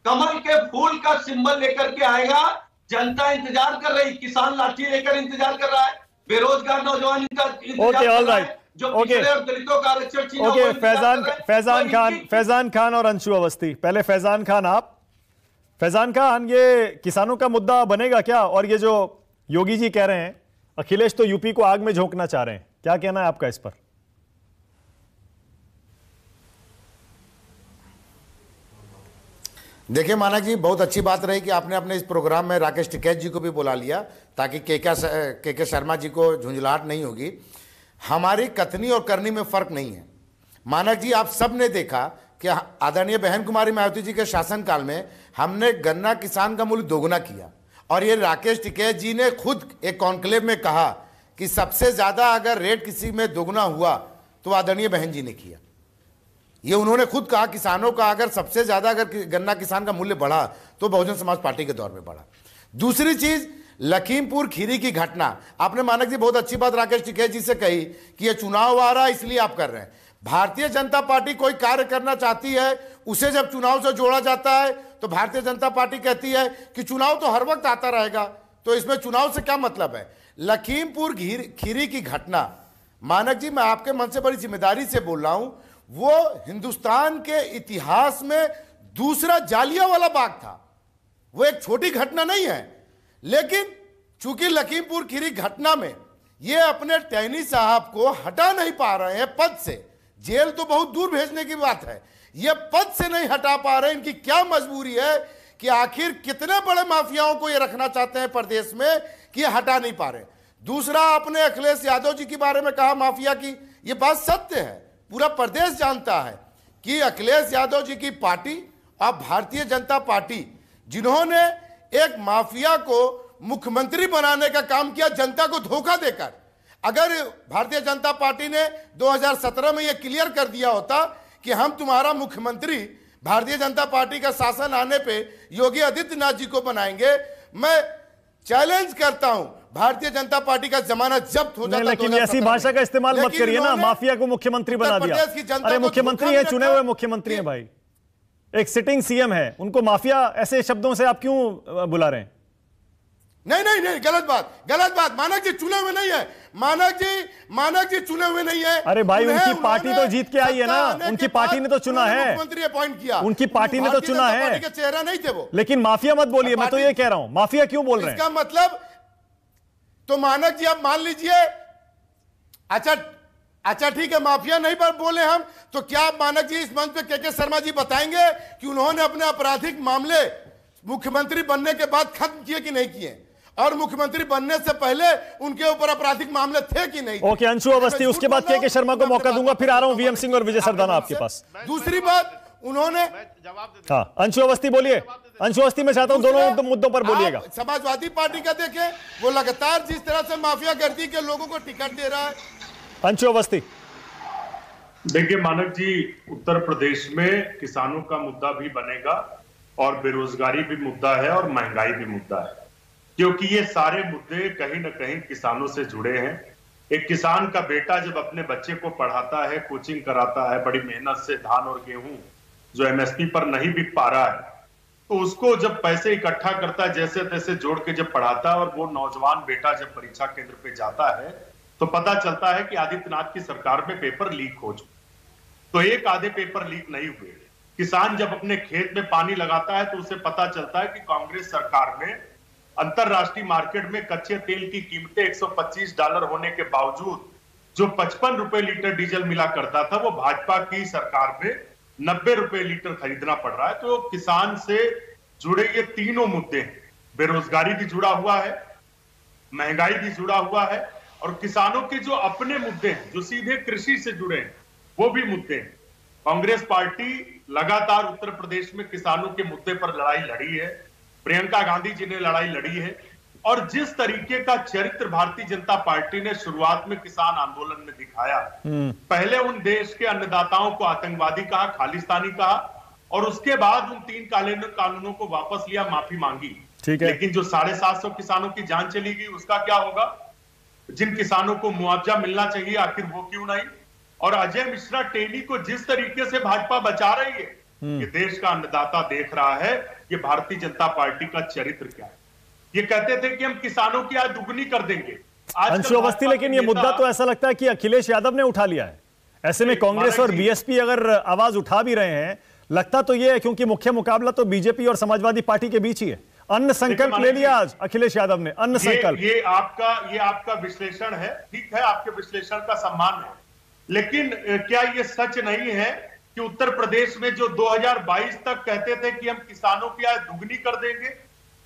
कमल के फूल का सिंबल लेकर के आएगा जनता इंतजार कर रही, किसान लाठी लेकर इंतजार कर रहा है, बेरोजगार नौजवान ओके ऑल राइट ओके दलितों का आरक्षण ओके फैजान खान और अंशु अवस्थी। पहले फैजान खान, आप फैजान खान, ये किसानों का मुद्दा बनेगा क्या? और ये जो योगी जी कह रहे हैं अखिलेश तो यूपी को आग में झोंकना चाह रहे हैं, क्या कहना है आपका इस पर? देखिए मानक जी, बहुत अच्छी बात रही कि आपने अपने इस प्रोग्राम में राकेश टिकैत जी को भी बुला लिया ताकि के शर्मा जी को झुंझलाहट नहीं होगी। हमारी कथनी और करनी में फर्क नहीं है। मानक जी, आप सब ने देखा कि आदरणीय बहन कुमारी मायावती जी के शासनकाल में हमने गन्ना किसान का मूल्य दोगुना किया, और ये राकेश टिकैत जी ने खुद एक कॉन्क्लेव में कहा कि सबसे ज्यादा अगर रेट किसी में दोगुना हुआ तो आदरणीय बहन जी ने किया। ये उन्होंने खुद कहा, किसानों का अगर सबसे ज्यादा अगर गन्ना किसान का मूल्य बढ़ा तो बहुजन समाज पार्टी के दौर में बढ़ा। दूसरी चीज, लखीमपुर खीरी की घटना, आपने मानक जी बहुत अच्छी बात राकेश टिकैत जी से कही कि ये चुनाव आ रहा है इसलिए आप कर रहे हैं। भारतीय जनता पार्टी कोई कार्य करना चाहती है, उसे जब चुनाव से जोड़ा जाता है तो भारतीय जनता पार्टी कहती है कि चुनाव तो हर वक्त आता रहेगा, तो इसमें चुनाव से क्या मतलब है। लखीमपुर खीरी की घटना, मानक जी मैं आपके मन से बड़ी जिम्मेदारी से बोल रहा हूं, वो हिंदुस्तान के इतिहास में दूसरा जालियांवाला बाग था। वो एक छोटी घटना नहीं है, लेकिन चूंकि लखीमपुर खीरी घटना में ये अपने टहनी साहब को हटा नहीं पा रहे हैं पद से, जेल तो बहुत दूर भेजने की बात है, ये पद से नहीं हटा पा रहे। इनकी क्या मजबूरी है कि आखिर कितने बड़े माफियाओं को ये रखना चाहते हैं प्रदेश में कि ये हटा नहीं पा रहे। दूसरा, आपने अखिलेश यादव जी के बारे में कहा माफिया की, यह बात सत्य है, पूरा प्रदेश जानता है कि अखिलेश यादव जी की पार्टी और भारतीय जनता पार्टी जिन्होंने एक माफिया को मुख्यमंत्री बनाने का काम किया जनता को धोखा देकर। अगर भारतीय जनता पार्टी ने 2017 में यह क्लियर कर दिया होता कि हम तुम्हारा मुख्यमंत्री भारतीय जनता पार्टी का शासन आने पे योगी आदित्यनाथ जी को बनाएंगे, मैं चैलेंज करता हूं भारतीय जनता पार्टी का जमानत जब्त हो जाता। लेकिन ऐसी भाषा का इस्तेमाल मत करिए ना, माफिया को मुख्यमंत्री बना दिया। अरे मुख्यमंत्री है, चुने हुए मुख्यमंत्री है भाई, एक सिटिंग सीएम है, उनको माफिया ऐसे शब्दों से आप क्यों बुला रहे हैं? नहीं नहीं नहीं, गलत बात। मानक जी चुने हुए नहीं है, मानक जी चुने हुए नहीं है। अरे भाई उनकी पार्टी तो जीत के आई है ना, उनकी पार्टी ने तो चुना है, मुख्यमंत्री अपॉइंट किया, उनकी पार्टी ने तो चुना है। पार्टी का चेहरा नहीं थे वो। लेकिन माफिया मत बोलिए, मैं तो ये कह रहा हूं, माफिया क्यों बोल रहे हैं? इसका मतलब तो मानक जी आप मान लीजिए, अच्छा ठीक है, माफिया नहीं पर बोले हम, तो क्या आप मानक जी इस मंच पे के शर्मा जी बताएंगे कि उन्होंने अपने आपराधिक मामले मुख्यमंत्री बनने के बाद खत्म किए कि नहीं किए, और मुख्यमंत्री बनने से पहले उनके ऊपर आपराधिक मामले थे कि नहीं? ओके, अंशु अवस्थी, उसके बाद के शर्मा को मौका दूंगा, फिर आ रहा हूं वीएम सिंह और विजय सरदाना आपके पास। दूसरी बात उन्होंने, हाँ अंशु अवस्थी बोलिए। अंशु अवस्थी, मैं चाहता हूं दोनों मुद्दों पर बोलिएगा। समाजवादी पार्टी का देखें, वो लगातार जिस तरह से माफिया गर्दी के लोगों को टिकट दे रहा है। अंशु अवस्थी, देखिए मानक जी, उत्तर प्रदेश में किसानों का मुद्दा भी बनेगा और बेरोजगारी भी मुद्दा है और महंगाई भी मुद्दा है, क्योंकि ये सारे मुद्दे कहीं ना कहीं किसानों से जुड़े हैं। एक किसान का बेटा जब अपने बच्चे को पढ़ाता है, कोचिंग कराता है, बड़ी मेहनत से धान और गेहूं जो एमएसपी पर नहीं बिक पा रहा है, तो उसको जब पैसे इकट्ठा करता है, जैसे तैसे जोड़ के जब पढ़ाता है, और वो नौजवान बेटा जब परीक्षा केंद्र पे जाता है तो पता चलता है कि आदित्यनाथ की सरकार में पेपर लीक हो चुके। तो एक आधे पेपर लीक नहीं हुए। किसान जब अपने खेत में पानी लगाता है तो उसे पता चलता है कि कांग्रेस सरकार में अंतरराष्ट्रीय मार्केट में कच्चे तेल की कीमतें $125 होने के बावजूद जो 55 रुपए लीटर डीजल मिला करता था, वो भाजपा की सरकार में 90 रुपए लीटर खरीदना पड़ रहा है। तो किसान से जुड़े ये तीनों मुद्दे हैं, बेरोजगारी भी जुड़ा हुआ है, महंगाई भी जुड़ा हुआ है, और किसानों के जो अपने मुद्दे हैं जो सीधे कृषि से जुड़े हैं वो भी मुद्दे हैं। कांग्रेस पार्टी लगातार उत्तर प्रदेश में किसानों के मुद्दे पर लड़ाई लड़ी है, प्रियंका गांधी जी ने लड़ाई लड़ी है, और जिस तरीके का चरित्र भारतीय जनता पार्टी ने शुरुआत में किसान आंदोलन में दिखाया, पहले उन देश के अन्नदाताओं को आतंकवादी कहा, खालिस्तानी कहा, और उसके बाद उन 3 कानूनों को वापस लिया, माफी मांगी। लेकिन जो 750 किसानों की जान चली गई, उसका क्या होगा? जिन किसानों को मुआवजा मिलना चाहिए, आखिर वो क्यों नहीं? और अजय मिश्रा टेली को जिस तरीके से भाजपा बचा रही है, ये देश का अन्नदाता देख रहा है ये भारतीय जनता पार्टी का चरित्र क्या है। ये कहते थे कि हम किसानों की आय दुगनी कर देंगे। अंशु अवस्थी, लेकिन ये मुद्दा तो ऐसा लगता है कि अखिलेश यादव ने उठा लिया है। ऐसे में कांग्रेस और बीएसपी अगर आवाज उठा भी रहे हैं, लगता तो ये है क्योंकि मुख्य मुकाबला तो बीजेपी और समाजवादी पार्टी के बीच ही है। अन्न संकल्प ले लिया आज अखिलेश यादव ने, अन्न संकल्प। ये आपका विश्लेषण है, ठीक है, आपके विश्लेषण का सम्मान है, लेकिन क्या ये सच नहीं है कि उत्तर प्रदेश में जो 2022 तक कहते थे कि हम किसानों की आय दुगनी कर देंगे,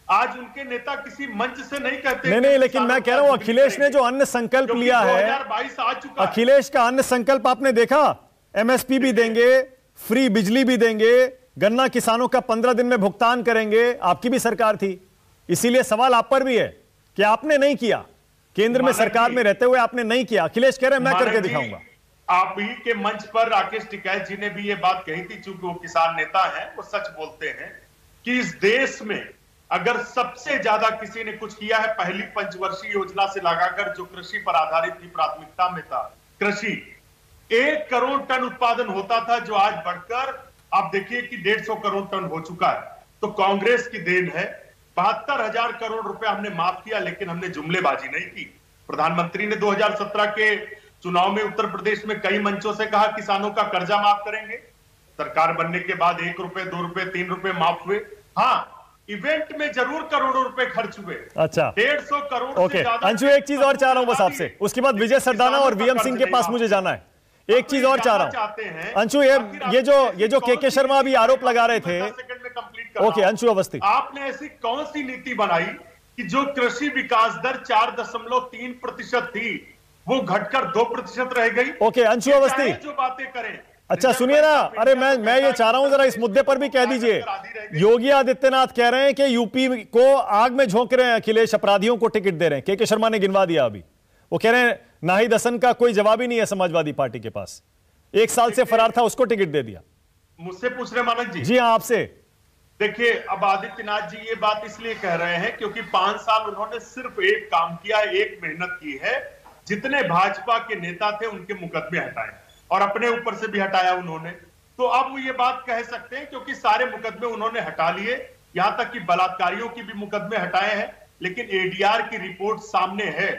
आज उनके नेता किसी मंच से नहीं कहते। नहीं, लेकिन मैं कह रहा हूं अखिलेश ने जो अन्न संकल्प लिया है, 2022 आ चुका है। अखिलेश का अन्न संकल्प आपने देखा, एमएसपी भी देंगे, फ्री बिजली भी देंगे, गन्ना किसानों का 15 दिन में भुगतान करेंगे। आपकी भी सरकार थी, इसीलिए सवाल आप पर भी है कि आपने नहीं किया, केंद्र में सरकार में रहते हुए आपने नहीं किया। अखिलेश कह रहे हैं मैं करके दिखाऊंगा। आप ही के मंच पर राकेश टिकैत जी ने भी ये बात कही थी, चूंकि वो किसान नेता हैं, वो सच बोलते हैं कि इस देश में अगर सबसे ज्यादा किसी ने कुछ किया है, पहली पंचवर्षीय योजना से लगाकर जो कृषि पर आधारित थी, प्राथमिकता में था कृषि, 1 करोड़ टन उत्पादन होता था, जो आज बढ़कर आप देखिए कि 150 करोड़ टन हो चुका है। तो कांग्रेस की देन है। 72,000 करोड़ रुपए हमने माफ किया, लेकिन हमने जुमलेबाजी नहीं की। प्रधानमंत्री ने 2017 के चुनाव में उत्तर प्रदेश में कई मंचों से कहा किसानों का कर्जा माफ करेंगे। सरकार बनने के बाद 1 रुपए, 2 रुपए, 3 रुपए माफ हुए। हाँ, इवेंट में जरूर करोड़ों रुपए खर्च हुए। अच्छा, 150 करोड़ ओके अंशु, एक चीज और चाह रहा हूं बस आपसे, उसके बाद विजय सरदाना और वीएम सिंह के पास मुझे जाना है। एक चीज और चाह रहा हूं अंशु, ये जो के शर्मा अभी आरोप लगा रहे थे। ओके अंशु अवस्थी, आपने ऐसी कौन सी नीति बनाई कि जो कृषि विकास दर 4.3% थी वो घटकर 2% रह गई। ओके, अंशु अवस्थी जो बातें करें। अच्छा सुनिए ना, अरे मैं ये चाह रहा हूं जरा इस मुद्दे पर भी कह दीजिए। योगी आदित्यनाथ कह रहे हैं कि यूपी को आग में झोंक रहे हैं अखिलेश, अपराधियों को टिकट दे रहे हैं। के शर्मा ने गिनवा दिया अभी, वो कह रहे हैं नाहिद हसन का कोई जवाब ही नहीं है समाजवादी पार्टी के पास, 1 साल से फरार था, उसको टिकट दे दिया। मुझसे पूछ रहे मानक जी? जी हाँ, आपसे। देखिए, अब आदित्यनाथ जी ये बात इसलिए कह रहे हैं क्योंकि 5 साल उन्होंने सिर्फ एक काम किया, एक मेहनत की है। जितने भाजपा के नेता थे उनके मुकदमे हटाए और अपने ऊपर से भी हटाया उन्होंने। तो अब वो ये बात कह सकते हैं क्योंकि सारे मुकदमे उन्होंने हटा लिए, यहां तक कि बलात्कारियों की भी मुकदमे हटाए हैं। लेकिन एडीआर की रिपोर्ट सामने है,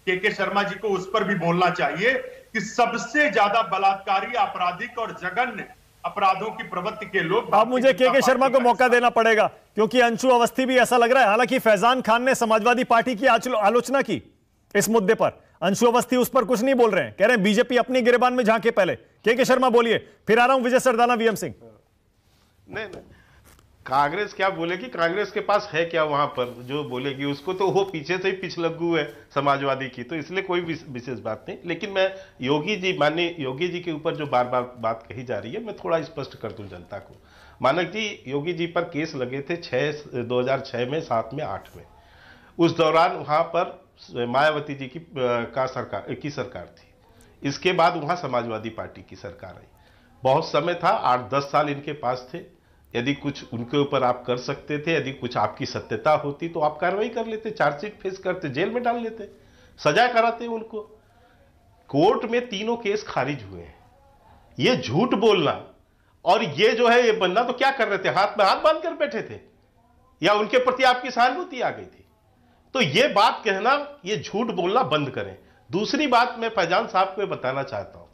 के शर्मा जी को उस पर भी बोलना चाहिए कि सबसे ज्यादा बलात्कारी, आपराधिक और जघन्य अपराधों की प्रवृत्ति के लोग। अब मुझे के शर्मा को मौका देना पड़ेगा क्योंकि अंशु अवस्थी भी ऐसा लग रहा है, हालांकि फैजान खान ने समाजवादी पार्टी की आलोचना की इस मुद्दे पर, अंशु अवस्थी उस पर कुछ नहीं बोल रहे हैं, कह रहे हैं बीजेपी अपनी गिरबान में झांके। पहले के शर्मा बोलिए, फिर आ रहा हूं विजय सरदाना, वीएम सिंह। नहीं, कांग्रेस क्या बोलेगी? कांग्रेस के पास है क्या वहां पर जो बोलेगी? उसको तो वो पीछे से ही पिछलग्गू है समाजवादी की, तो इसलिए कोई विशेष बात नहीं। लेकिन मैं योगी जी, माननीय योगी जी के ऊपर जो बार बार बात कही जा रही है, मैं थोड़ा स्पष्ट कर दूं जनता को। मानक जी, योगी जी पर केस लगे थे 2006 में, 7 में, 8 में। उस दौरान वहां पर मायावती जी की सरकार थी। इसके बाद वहां समाजवादी पार्टी की सरकार आई। बहुत समय था, 8-10 साल इनके पास थे। यदि कुछ उनके ऊपर आप कर सकते थे, यदि कुछ आपकी सत्यता होती तो आप कार्रवाई कर लेते, चार्जशीट फेस करते, जेल में डाल लेते, सजा कराते उनको। कोर्ट में तीनों केस खारिज हुए हैं। ये झूठ बोलना और ये जो है ये बनना, तो क्या कर रहे थे? हाथ में हाथ बांध कर बैठे थे या उनके प्रति आपकी सहानुभूति आ गई थी? तो ये बात कहना, ये झूठ बोलना बंद करें। दूसरी बात मैं फैजान साहब को बताना चाहता हूं,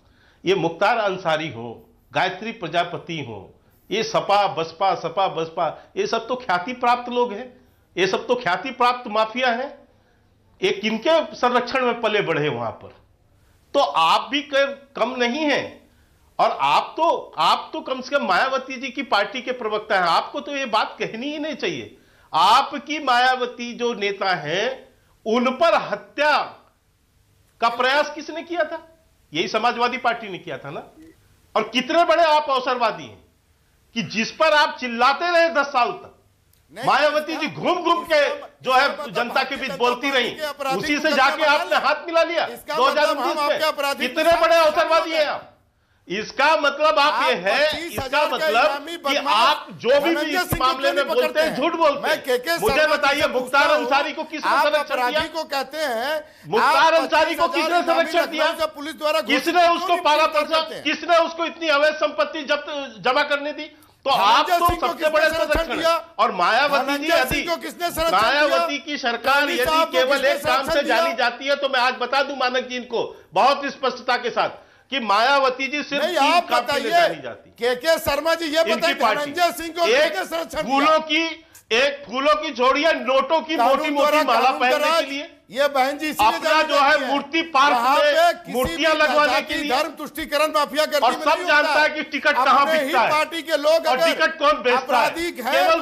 ये मुख्तार अंसारी हो, गायत्री प्रजापति हो, ये सपा बसपा, ये सब तो ख्याति प्राप्त लोग हैं, ये सब तो ख्याति प्राप्त माफिया हैं। ये किनके संरक्षण में पले बढ़े वहां पर? तो आप भी कम नहीं हैं। और आप तो कम से कम मायावती जी की पार्टी के प्रवक्ता हैं, आपको तो ये बात कहनी ही नहीं चाहिए। आपकी मायावती जो नेता हैं, उन पर हत्या का प्रयास किसने किया था? यही समाजवादी पार्टी ने किया था ना। और कितने बड़े आप अवसरवादी हैं कि जिस पर आप चिल्लाते रहे 10 साल तक, मायावती जी घूम घूम के जो है जनता के बीच बोलती रही, उसी से जाके आपने हाथ मिला लिया 2019 में। कितने बड़े अवसरवादी हैं आप? इसका मतलब आप ये है, इसका मतलब कि आप जो भी इस मामले में बोलते हैं झूठ बोलते हैं। मुझे बताइए, मुख्तार अंसारी को किसने संरक्षण दिया? को कहते हैं मुख्तार अंसारी को किसने संरक्षण दिया? पुलिस द्वारा किसने उसको पाला पोसा? किसने उसको इतनी अवैध संपत्ति जमा करने दी? तो आप तो सबसे बड़े संरक्षण। और मायावती जी, यदि मायावती की सरकार यदि केवल एक काम से जानी जाती है, तो मैं आज बता दूं मानक जी इनको बहुत स्पष्टता के साथ कि मायावती जी सिर्फ तीन काम के लिए जानी जाती। के शर्मा जी ये बताइए, धनंजय सिंह को एक फूलों की जोड़ी है, नोटों की मोटी मोटी माला पहनने के लिए, ये बहन जी अपना जो है मूर्ति पार्क में मूर्तियां लगवाने के लिए, धर्म तुष्टिकरण माफिया करती और सब जानता है कि टिकट कहां बिकता है, पार्टी के लोग और टिकट कौन बेचता है। केवल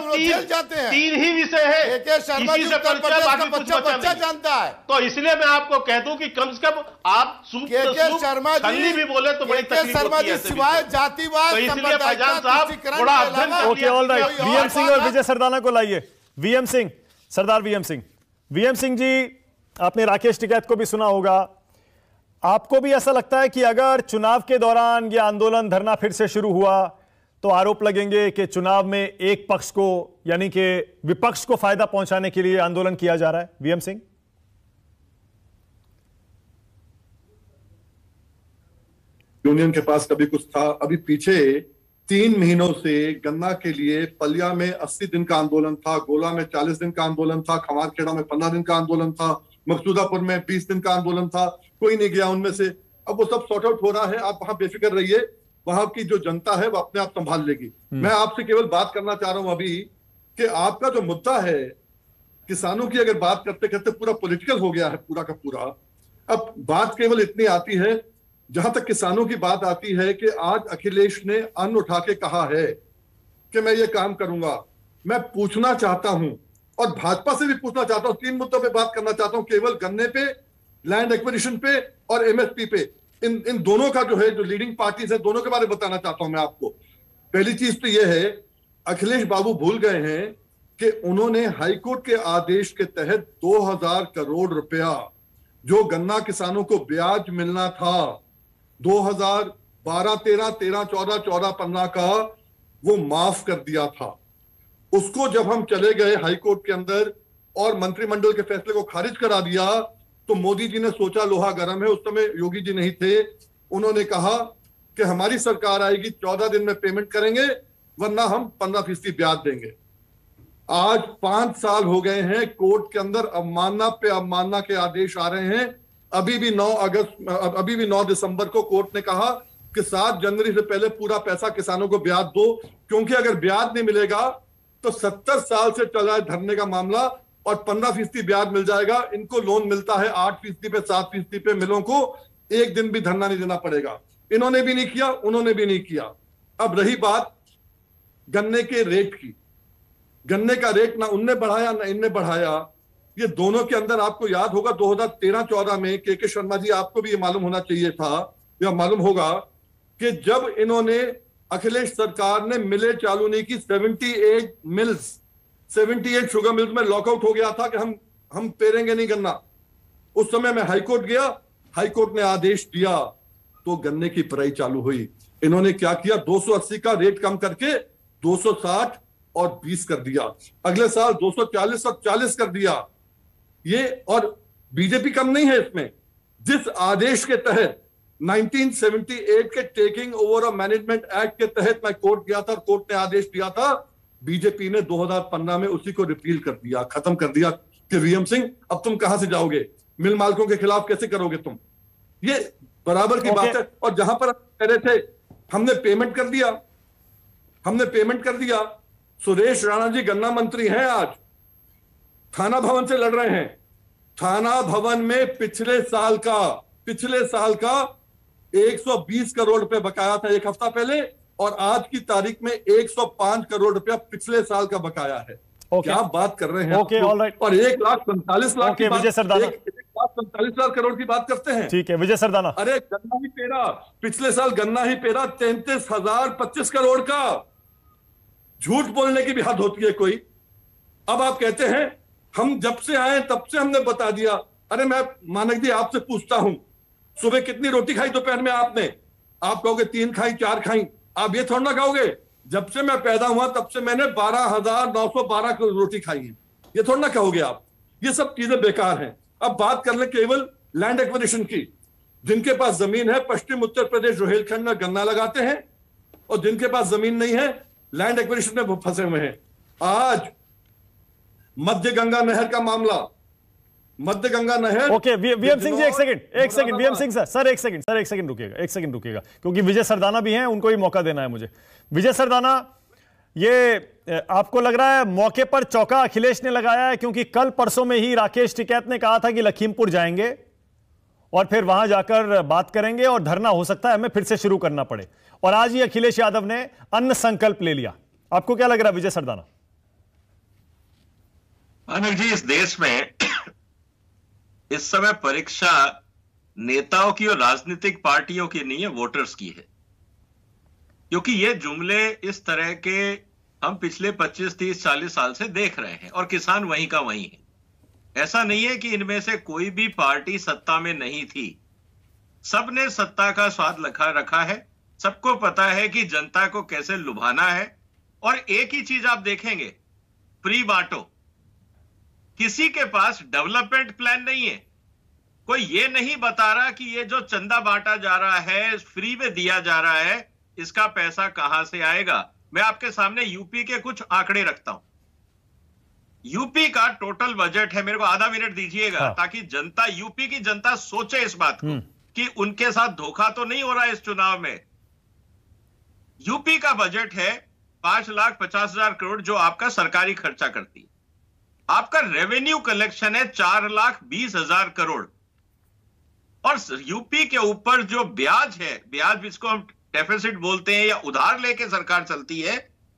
तीन ही विषय है, इसी से परिचय, बाकी कुछ बच्चा जानता है। तो इसलिए मैं आपको कह दूं कि कम से कम आप शर्मा जी भी बोले तो बड़ी तकलीफ होती है। सिवाय जातिवाद, तो इसलिए फैजान साहब थोड़ा अध्ययन ओके, ऑलराइट। वीएम सिंह और विजय सरदाना को लाइए। वीएम सिंह, सरदार वीएम सिंह जी, आपने राकेश टिकैत को भी सुना होगा। आपको भी ऐसा लगता है कि अगर चुनाव के दौरान यह आंदोलन धरना फिर से शुरू हुआ तो आरोप लगेंगे कि चुनाव में एक पक्ष को, यानी कि विपक्ष को फायदा पहुंचाने के लिए आंदोलन किया जा रहा है? वीएम सिंह, यूनियन के पास कभी कुछ था, अभी पीछे 3 महीनों से गन्ना के लिए पलिया में 80 दिन का आंदोलन था, गोला में 40 दिन का आंदोलन था, खमारखेड़ा में 15 दिन का आंदोलन था, मकसूदापुर में 20 दिन का आंदोलन था, कोई नहीं गया उनमें से। अब वो सब सॉर्ट आउट हो रहा है, आप वहां बेफिक्र रहिए, वहां की जो जनता है वो अपने आप संभाल लेगी। मैं आपसे केवल बात करना चाह रहा हूं अभी कि आपका जो मुद्दा है किसानों की, अगर बात करते करते पूरा पॉलिटिकल हो गया है पूरा का पूरा। अब बात केवल इतनी आती है, जहां तक किसानों की बात आती है कि आज अखिलेश ने अन्न उठा के कहा है कि मैं ये काम करूंगा। मैं पूछना चाहता हूं और भाजपा से भी पूछना चाहता हूं, 3 मुद्दों पे बात करना चाहता हूं, केवल गन्ने पे, लैंड एक्विजिशन पे और एमएसपी पे। इन दोनों का जो है, जो लीडिंग पार्टीज है, दोनों के बारे में बताना चाहता हूं मैं आपको। पहली चीज तो यह है, अखिलेश बाबू भूल गए हैं कि उन्होंने हाईकोर्ट के आदेश के तहत 2000 करोड़ रुपया जो गन्ना किसानों को ब्याज मिलना था 2012, 13, 14, 15 का, वो माफ कर दिया था। उसको जब हम चले गए हाईकोर्ट के अंदर और मंत्रिमंडल के फैसले को खारिज करा दिया, तो मोदी जी ने सोचा लोहा गर्म है। उस समय योगी जी नहीं थे। उन्होंने कहा कि हमारी सरकार आएगी, 14 दिन में पेमेंट करेंगे, वरना हम 15% ब्याज देंगे। आज 5 साल हो गए हैं, कोर्ट के अंदर अवमानना पे अवमानना के आदेश आ रहे हैं। अभी भी 9 दिसंबर को कोर्ट ने कहा कि 7 जनवरी से पहले पूरा पैसा किसानों को ब्याज दो, क्योंकि अगर ब्याज नहीं मिलेगा तो 70 साल से चल रहा है धरने का मामला और 15% ब्याज मिल जाएगा। इनको लोन मिलता है 8% पे, 7% पे, मिलों को एक दिन भी धरना नहीं देना पड़ेगा। इन्होंने भी नहीं किया, उन्होंने भी नहीं किया। अब रही बात गन्ने के रेट की, गन्ने का रेट ना उनने बढ़ाया ना इनने बढ़ाया। ये दोनों के अंदर आपको याद होगा 2013-14 में के शर्मा जी, आपको भी ये मालूम होना चाहिए था या मालूम होगा कि जब इन्होंने, अखिलेश सरकार ने मिलें चालू नहीं की, 78 शुगर मिल्स में लॉकआउट हो गया था कि हम पेरेंगे नहीं गन्ना। उस समय मैं हाईकोर्ट गया, हाईकोर्ट ने आदेश दिया तो गन्ने की पेराई चालू हुई। इन्होंने क्या किया, 280 का रेट कम करके 260 और 20 कर दिया। अगले साल 240 और 40 कर दिया। ये, और बीजेपी कम नहीं है इसमें। जिस आदेश के तहत 1978 के taking over of management act के तहत मैं कोर्ट गया था और कोर्ट ने आदेश दिया था, बीजेपी ने 2015 में उसी को रिपील कर दिया, खत्म कर दिया कि वीएम सिंह अब तुम कहां से जाओगे, मिल मालिकों के खिलाफ कैसे करोगे तुम। ये बराबर की बात है। और जहां पर कह रहे थे हमने पेमेंट कर दिया, हमने पेमेंट कर दिया। सुरेश राणा जी गन्ना मंत्री हैं, आज थाना भवन से लड़ रहे हैं। थाना भवन में पिछले साल का 120 करोड़ रुपए बकाया था एक हफ्ता पहले, और आज की तारीख में 105 करोड़ रुपया पिछले साल का बकाया है। क्या बात कर रहे हैं। और 1,47,00,000 की बात, 1,47,00,000 करोड़ की बात करते हैं। ठीक है विजय सरदाना। अरे गन्ना ही पेरा, पिछले साल गन्ना ही पेरा 33,025 करोड़ का। झूठ बोलने की भी हद होती है कोई। अब आप कहते हैं हम जब से आए तब से हमने बता दिया। अरे मैं मानक जी आपसे पूछता हूं, सुबह कितनी रोटी खाई दोपहर में आपने? आप कहोगे 3 खाई 4 खाई। आप ये थोड़ा ना कहोगे जब से मैं पैदा हुआ तब से मैंने 12,912 रोटी खाई है, ये थोड़ा ना कहोगे आप। ये सब चीजें बेकार हैं। अब बात कर ले केवल लैंड एक्विजिशन की। जिनके पास जमीन है, पश्चिम उत्तर प्रदेश रोहेलखंड में गन्ना लगाते हैं, और जिनके पास जमीन नहीं है लैंड एक्विजिशन में फंसे हुए हैं। आज मध्य गंगा नहर का मामला, मध्य गंगा नहर। ओके वीएम सिंह जी एक सेकंड वीएम सिंह सर एक सेकंड रुकिएगा क्योंकि विजय सरदाना भी हैं, उनको ही मौका देना है मुझे। विजय सरदाना, ये आपको लग रहा है मौके पर चौका अखिलेश ने लगाया है? क्योंकि कल परसों में ही राकेश टिकैत ने कहा था कि लखीमपुर जाएंगे और फिर वहां जाकर बात करेंगे और धरना हो सकता है हमें फिर से शुरू करना पड़े, और आज ही अखिलेश यादव ने अन्न संकल्प ले लिया। आपको क्या लग रहा है विजय सरदाना? मानव जी, इस देश में इस समय परीक्षा नेताओं की और राजनीतिक पार्टियों की नहीं है, वोटर्स की है। क्योंकि ये जुमले इस तरह के हम पिछले 25, 30, 40 साल से देख रहे हैं और किसान वहीं का वहीं है। ऐसा नहीं है कि इनमें से कोई भी पार्टी सत्ता में नहीं थी। सबने सत्ता का स्वाद रखा है। सबको पता है कि जनता को कैसे लुभाना है। और एक ही चीज आप देखेंगे, फ्री बांटो। किसी के पास डेवलपमेंट प्लान नहीं है। कोई ये नहीं बता रहा कि ये जो चंदा बांटा जा रहा है, फ्री में दिया जा रहा है, इसका पैसा कहां से आएगा। मैं आपके सामने यूपी के कुछ आंकड़े रखता हूं। यूपी का टोटल बजट है, मेरे को आधा मिनट दीजिएगा ताकि जनता, यूपी की जनता सोचे इस बात को कि उनके साथ धोखा तो नहीं हो रहा है इस चुनाव में। यूपी का बजट है 5,50,000 करोड़, जो आपका सरकारी खर्चा करती है। आपका रेवेन्यू कलेक्शन है 4,20,000 करोड़, और यूपी के ऊपर जो ब्याज है, ब्याज जिसको हम डेफिसिट बोलते हैं या उधार लेके सरकार चलती है,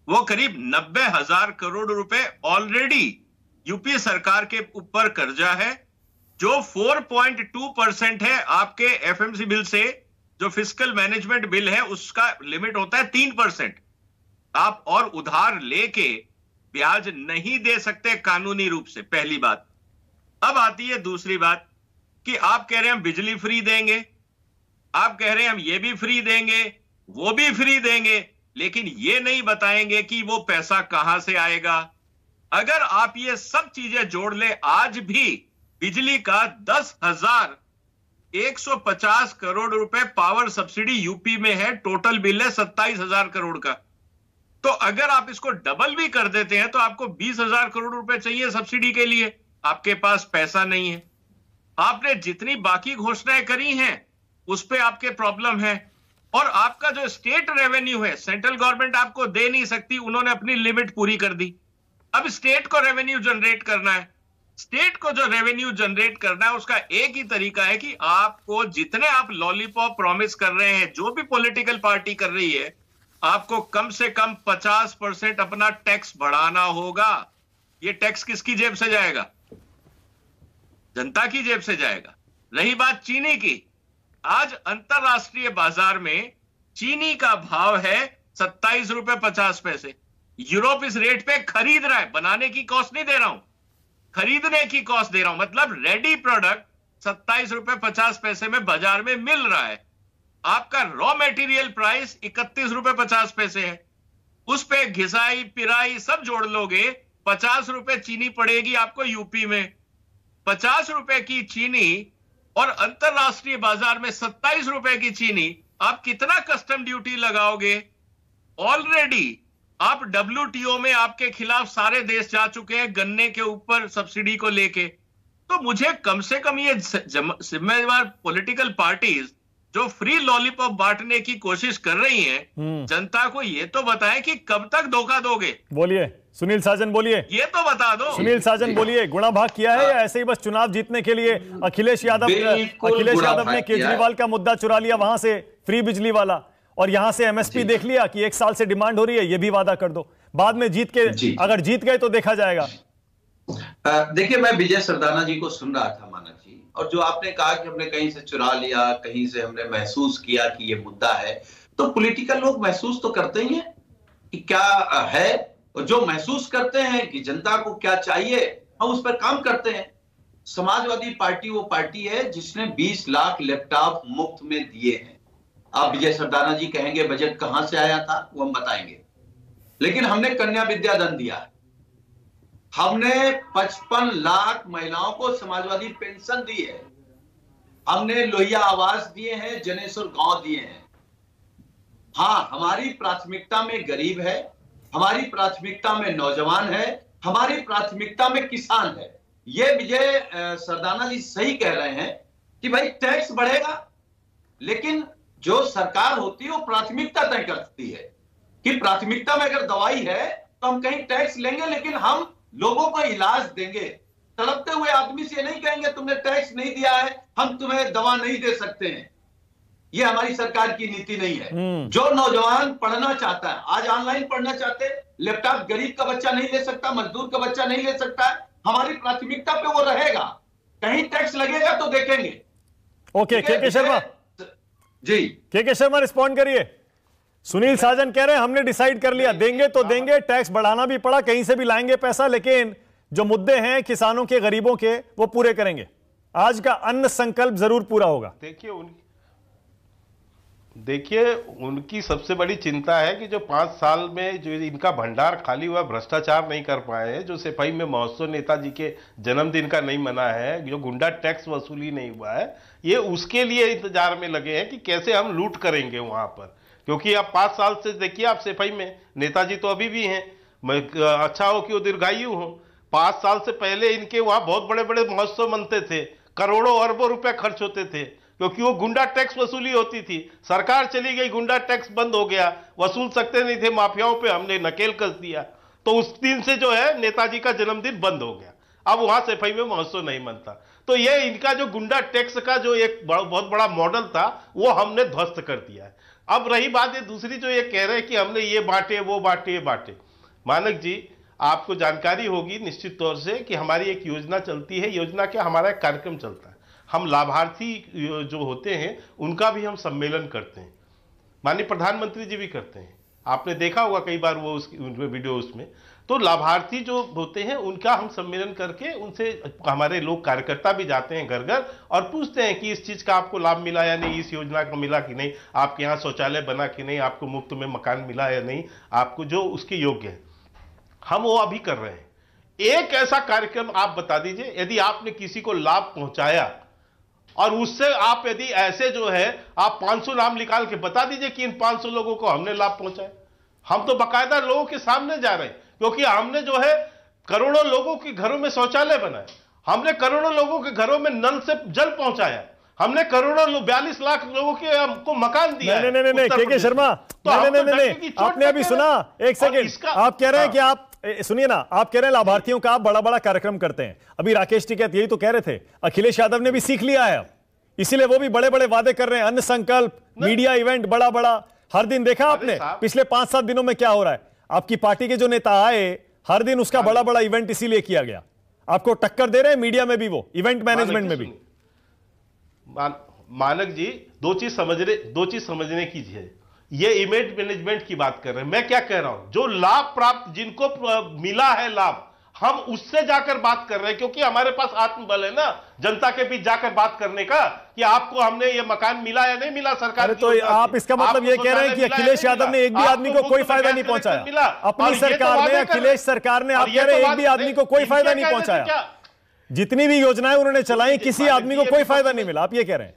वो करीब 90,000 करोड़ रुपए ऑलरेडी यूपी सरकार के ऊपर कर्जा है जो 4.2% है। आपके एफएमसी बिल से जो फिस्कल मैनेजमेंट बिल है उसका लिमिट होता है 3%। आप और उधार लेके ब्याज नहीं दे सकते कानूनी रूप से, पहली बात। अब आती है दूसरी बात कि आप कह रहे हैं हम बिजली फ्री देंगे, आप कह रहे हैं हम ये भी फ्री देंगे, वो भी फ्री देंगे, लेकिन ये नहीं बताएंगे कि वो पैसा कहां से आएगा। अगर आप ये सब चीजें जोड़ ले, आज भी बिजली का 10,150 करोड़ रुपए पावर सब्सिडी यूपी में है, टोटल बिल है 27,000 करोड़ का। तो अगर आप इसको डबल भी कर देते हैं तो आपको 20,000 करोड़ रुपए चाहिए सब्सिडी के लिए, आपके पास पैसा नहीं है। आपने जितनी बाकी घोषणाएं करी हैं उस पे आपके प्रॉब्लम है, और आपका जो स्टेट रेवेन्यू है सेंट्रल गवर्नमेंट आपको दे नहीं सकती, उन्होंने अपनी लिमिट पूरी कर दी। अब स्टेट को रेवेन्यू जनरेट करना है, स्टेट को जो रेवेन्यू जनरेट करना है उसका एक ही तरीका है कि आपको जितने आप लॉलीपॉप प्रॉमिस कर रहे हैं, जो भी पॉलिटिकल पार्टी कर रही है, आपको कम से कम 50% अपना टैक्स बढ़ाना होगा। ये टैक्स किसकी जेब से जाएगा? जनता की जेब से जाएगा। रही बात चीनी की, आज अंतरराष्ट्रीय बाजार में चीनी का भाव है 27 रुपए 50 पैसे। यूरोप इस रेट पे खरीद रहा है, बनाने की कॉस्ट नहीं दे रहा हूं, खरीदने की कॉस्ट दे रहा हूं। मतलब रेडी प्रोडक्ट 27 रुपए 50 पैसे में बाजार में मिल रहा है। आपका रॉ मटेरियल प्राइस 31 रुपए 50 पैसे है, उस पे घिसाई पिराई सब जोड़ लोगे 50 रुपए चीनी पड़ेगी आपको यूपी में। 50 रुपए की चीनी और अंतरराष्ट्रीय बाजार में 27 रुपए की चीनी, आप कितना कस्टम ड्यूटी लगाओगे? ऑलरेडी आप WTO में आपके खिलाफ सारे देश जा चुके हैं गन्ने के ऊपर सब्सिडी को लेके। तो मुझे कम से कम ये जिम्मेदार पॉलिटिकल पार्टीज जो फ्री लॉलीपॉप बांटने की कोशिश कर रही हैं, जनता को ये तो बताएं कि कब तक धोखा दोगे। बोलिए सुनील साजन, बोलिए, ये तो बता दो। सुनील साजन बोलिए, गुणा भाग किया है या ऐसे ही बस चुनाव जीतने के लिए अखिलेश यादव ने केजरीवाल का मुद्दा चुरा लिया वहां से फ्री बिजली वाला, और यहां से MSP देख लिया कि 1 साल से डिमांड हो रही है, ये भी वादा कर दो, बाद में जीत के अगर जीत गए तो देखा जाएगा। देखिए, मैं विजय सरदाना जी को सुन रहा था मानक जी, और जो आपने कहा कि हमने कहीं से चुरा लिया, कहीं से हमने महसूस किया कि ये मुद्दा है, तो पॉलिटिकल लोग महसूस तो करते ही हैं कि क्या है, और जो महसूस करते हैं कि जनता को क्या चाहिए हम उस पर काम करते हैं। समाजवादी पार्टी वो पार्टी है जिसने 20 लाख लैपटॉप मुफ्त में दिए हैं। आप विजय सरदाना जी कहेंगे बजट कहां से आया था, वो हम बताएंगे, लेकिन हमने कन्या विद्याधन दिया है, हमने 55 लाख महिलाओं को समाजवादी पेंशन दी है, हमने लोहिया आवास दिए हैं, जनेश्वर गांव दिए हैं। हाँ, हमारी प्राथमिकता में गरीब है, हमारी प्राथमिकता में नौजवान है, हमारी प्राथमिकता में किसान है। ये विजय सरदाना जी सही कह रहे हैं कि भाई टैक्स बढ़ेगा, लेकिन जो सरकार होती है वो प्राथमिकता तय करती है कि प्राथमिकता में अगर दवाई है तो हम कहीं टैक्स लेंगे, लेकिन हम लोगों को इलाज देंगे। तड़पते हुए आदमी से नहीं कहेंगे तुमने टैक्स नहीं दिया है, हम तुम्हें दवा नहीं दे सकते हैं। ये हमारी सरकार की नीति नहीं है। जो नौजवान पढ़ना चाहता है, आज ऑनलाइन पढ़ना चाहते हैं, लैपटॉप गरीब का बच्चा नहीं ले सकता, मजदूर का बच्चा नहीं ले सकता है, हमारी प्राथमिकता पे वो रहेगा। कहीं टैक्स लगेगा तो देखेंगे। ओके, के शर्मा जी, के शर्मा रिस्पॉन्ड करिए। सुनील साजन कह रहे हैं हमने डिसाइड कर लिया, देंगे तो देंगे, टैक्स बढ़ाना भी पड़ा, कहीं से भी लाएंगे पैसा, लेकिन जो मुद्दे हैं किसानों के, गरीबों के, वो पूरे करेंगे। आज का अन्न संकल्प जरूर पूरा होगा। देखिए उनकी सबसे बड़ी चिंता है कि जो 5 साल में जो इनका भंडार खाली हुआ, भ्रष्टाचार नहीं कर पाए हैं, जो सिपाही में महोत्सव नेताजी के जन्मदिन का नहीं मना है, जो गुंडा टैक्स वसूली नहीं हुआ है, ये उसके लिए इंतजार में लगे हैं कि कैसे हम लूट करेंगे वहां पर। क्योंकि आप 5 साल से देखिए, आप सिपाही में नेताजी तो अभी भी हैं, अच्छा हो कि वो दीर्घायु हो। 5 साल से पहले इनके वहां बहुत बड़े बड़े महोत्सव मनते थे, करोड़ों अरबों रुपए खर्च होते थे, क्योंकि वो गुंडा टैक्स वसूली होती थी। सरकार चली गई, गुंडा टैक्स बंद हो गया, वसूल सकते नहीं थे माफियाओं पे, हमने नकेल कस दिया, तो उस दिन से जो है नेताजी का जन्मदिन बंद हो गया। अब वहां सिपाही में महोत्सव नहीं मनता। तो ये इनका जो गुंडा टैक्स का जो एक बहुत बड़ा मॉडल था, वो हमने ध्वस्त कर दिया है। अब रही बात ये दूसरी, जो ये कह रहे हैं कि हमने ये बांटे वो बांटे ये बांटे। मानक जी, आपको जानकारी होगी निश्चित तौर से कि हमारी एक योजना चलती है। योजना क्या, हमारा एक कार्यक्रम चलता है। हम लाभार्थी जो होते हैं उनका भी हम सम्मेलन करते हैं, माननीय प्रधानमंत्री जी भी करते हैं, आपने देखा होगा कई बार वो वीडियो उसमें। तो लाभार्थी जो होते हैं उनका हम सम्मेलन करके उनसे, हमारे लोग कार्यकर्ता भी जाते हैं घर घर और पूछते हैं कि इस चीज का आपको लाभ मिला या नहीं, इस योजना का मिला कि नहीं, आपके यहाँ शौचालय बना कि नहीं, आपको मुफ्त में मकान मिला या नहीं, आपको जो उसके योग्य है। हम वो अभी कर रहे हैं। एक ऐसा कार्यक्रम आप बता दीजिए, यदि आपने किसी को लाभ पहुंचाया और उससे आप यदि ऐसे जो है आप 500 नाम निकाल के बता दीजिए कि इन 500 लोगों को हमने लाभ पहुंचाया। हम तो बाकायदा लोगों के सामने जा रहे हैं, क्योंकि हमने जो है करोड़ों लोगों के घरों में शौचालय बनाए, हमने करोड़ों लोगों के घरों में नल से जल पहुंचाया, हमने करोड़ों 42 लाख लोगों के हमको मकान दिया। नहीं के शर्मा, नहीं, आपने अभी सुना, एक सेकंड, आप कह रहे हैं कि आप सुनिए ना, आप कह रहे हैं लाभार्थियों का आप बड़ा बड़ा कार्यक्रम करते हैं। अभी राकेश टिकैत यही तो कह रहे थे, अखिलेश यादव ने भी सीख लिया है अब, इसीलिए वो भी बड़े बड़े वादे कर रहे हैं, अन्न संकल्प, मीडिया इवेंट बड़ा बड़ा। हर दिन देखा आपने पिछले 5-7 दिनों में क्या हो रहा है, आपकी पार्टी के जो नेता आए हर दिन उसका बड़ा बड़ा इवेंट इसीलिए किया गया। आपको टक्कर दे रहे हैं मीडिया में भी, वो इवेंट मैनेजमेंट में भी। मानक जी, दो चीज समझने की है। ये इवेंट मैनेजमेंट की बात कर रहे हैं, मैं क्या कह रहा हूं, जो लाभ प्राप्त जिनको मिला है लाभ, हम उससे जाकर बात कर रहे हैं, क्योंकि हमारे पास आत्मबल है ना जनता के बीच जाकर बात करने का कि आपको हमने ये मकान मिला या नहीं मिला सरकार। तो आप इसका मतलब ये कह रहे हैं कि अखिलेश यादव ने एक भी आदमी को कोई फायदा नहीं पहुंचाया अपनी सरकार में, अखिलेश सरकार ने, आप कह रहे हैं एक भी आदमी को कोई फायदा नहीं पहुंचाया, जितनी भी योजनाएं उन्होंने चलाई किसी आदमी को कोई फायदा नहीं मिला, आप ये कह रहे हैं?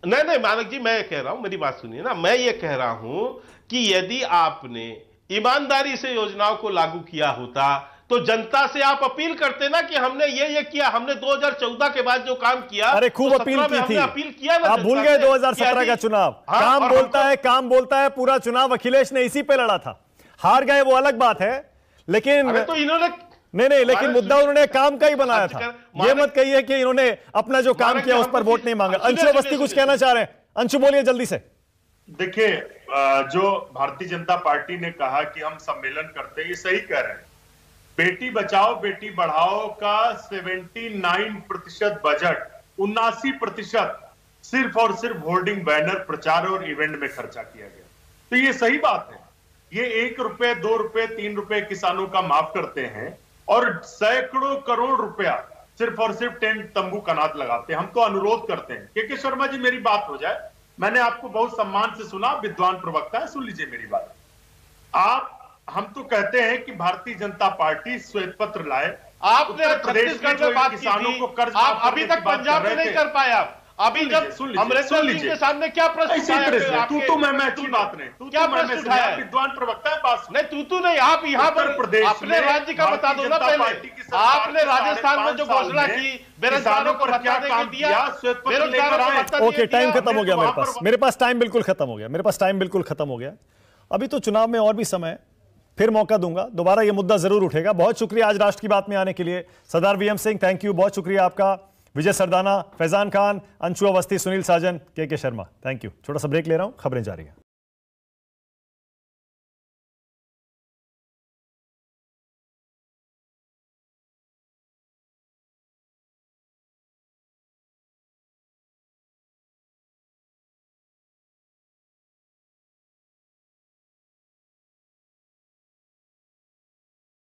नहीं मानक जी, मैं कह रहा हूं, मेरी बात सुनिए ना, मैं ये कह रहा हूं कि यदि आपने ईमानदारी से योजनाओं को लागू किया होता तो जनता से आप अपील करते ना कि हमने ये किया, हमने 2014 के बाद जो काम किया। अरे खूब अपील की थी, अपील किया ना, आप भूल गए 2017 का चुनाव। काम बोलता है पूरा चुनाव अखिलेश ने इसी पे लड़ा था, हार गए वो अलग बात है, लेकिन तो इन्होंने नहीं, लेकिन मुद्दा उन्होंने काम का ही बनाया था। ये मत कहिए कि इन्होंने अपना जो काम किया उस पर वोट नहीं मांगा। अंशु अवस्थी कुछ कहना चाह रहे हैं, अंशु बोलिए जल्दी से। देखिए, जो भारतीय जनता पार्टी ने कहा कि हम सम्मेलन करते हैं, ये सही कह रहे हैं। बेटी बचाओ बेटी बढ़ाओ का 79% बजट, 79% सिर्फ और सिर्फ होर्डिंग, बैनर, प्रचार और इवेंट में खर्चा किया गया। तो ये सही बात है। ये 1 रुपए, 2 रुपए, 3 रुपए किसानों का माफ करते हैं और सैकड़ों करोड़ रुपया सिर्फ और सिर्फ टेंट तंबू कनात लगाते हैं। हम तो अनुरोध करते हैं के शर्मा जी, मेरी बात हो जाए। मैंने आपको बहुत सम्मान से सुना, विद्वान प्रवक्ता है, सुन लीजिए मेरी बात। हम तो कहते हैं कि भारतीय जनता पार्टी श्वेत पत्र लाए। आपने छत्तीसगढ़ में बात किसानों को कर्ज, आप अभी तक पंजाब में नहीं कर पाए। आप अभी जब अमरिंदर सिंह के सामने क्या प्रश्न उठाया? तू मैं अच्छी बात नहीं, तू क्या प्रश्न उठाया? विद्वान प्रवक्ता है, बात नहीं, तू नहीं, आप यहाँ पर प्रदेश अपने राज्य का बता दो ना पहले। आपने राजस्थान में जो घोषणा की, बेरोजगारों को भत्ता दिया, बेरोजगारों को भत्ता दिया। ओके, टाइम खत्म हो गया मेरे पास टाइम बिल्कुल खत्म हो गया। अभी तो चुनाव में और भी समय, फिर मौका दूंगा, दोबारा ये मुद्दा जरूर उठेगा। बहुत शुक्रिया आज राष्ट्र की बात में आने के लिए सरदार वीएम सिंह, थैंक यू, बहुत शुक्रिया आपका। विजय सरदाना, फैजान खान, अंशु अवस्थी, सुनील साजन, के शर्मा, थैंक यू। छोटा सा ब्रेक ले रहा हूं, खबरें जारी हैं।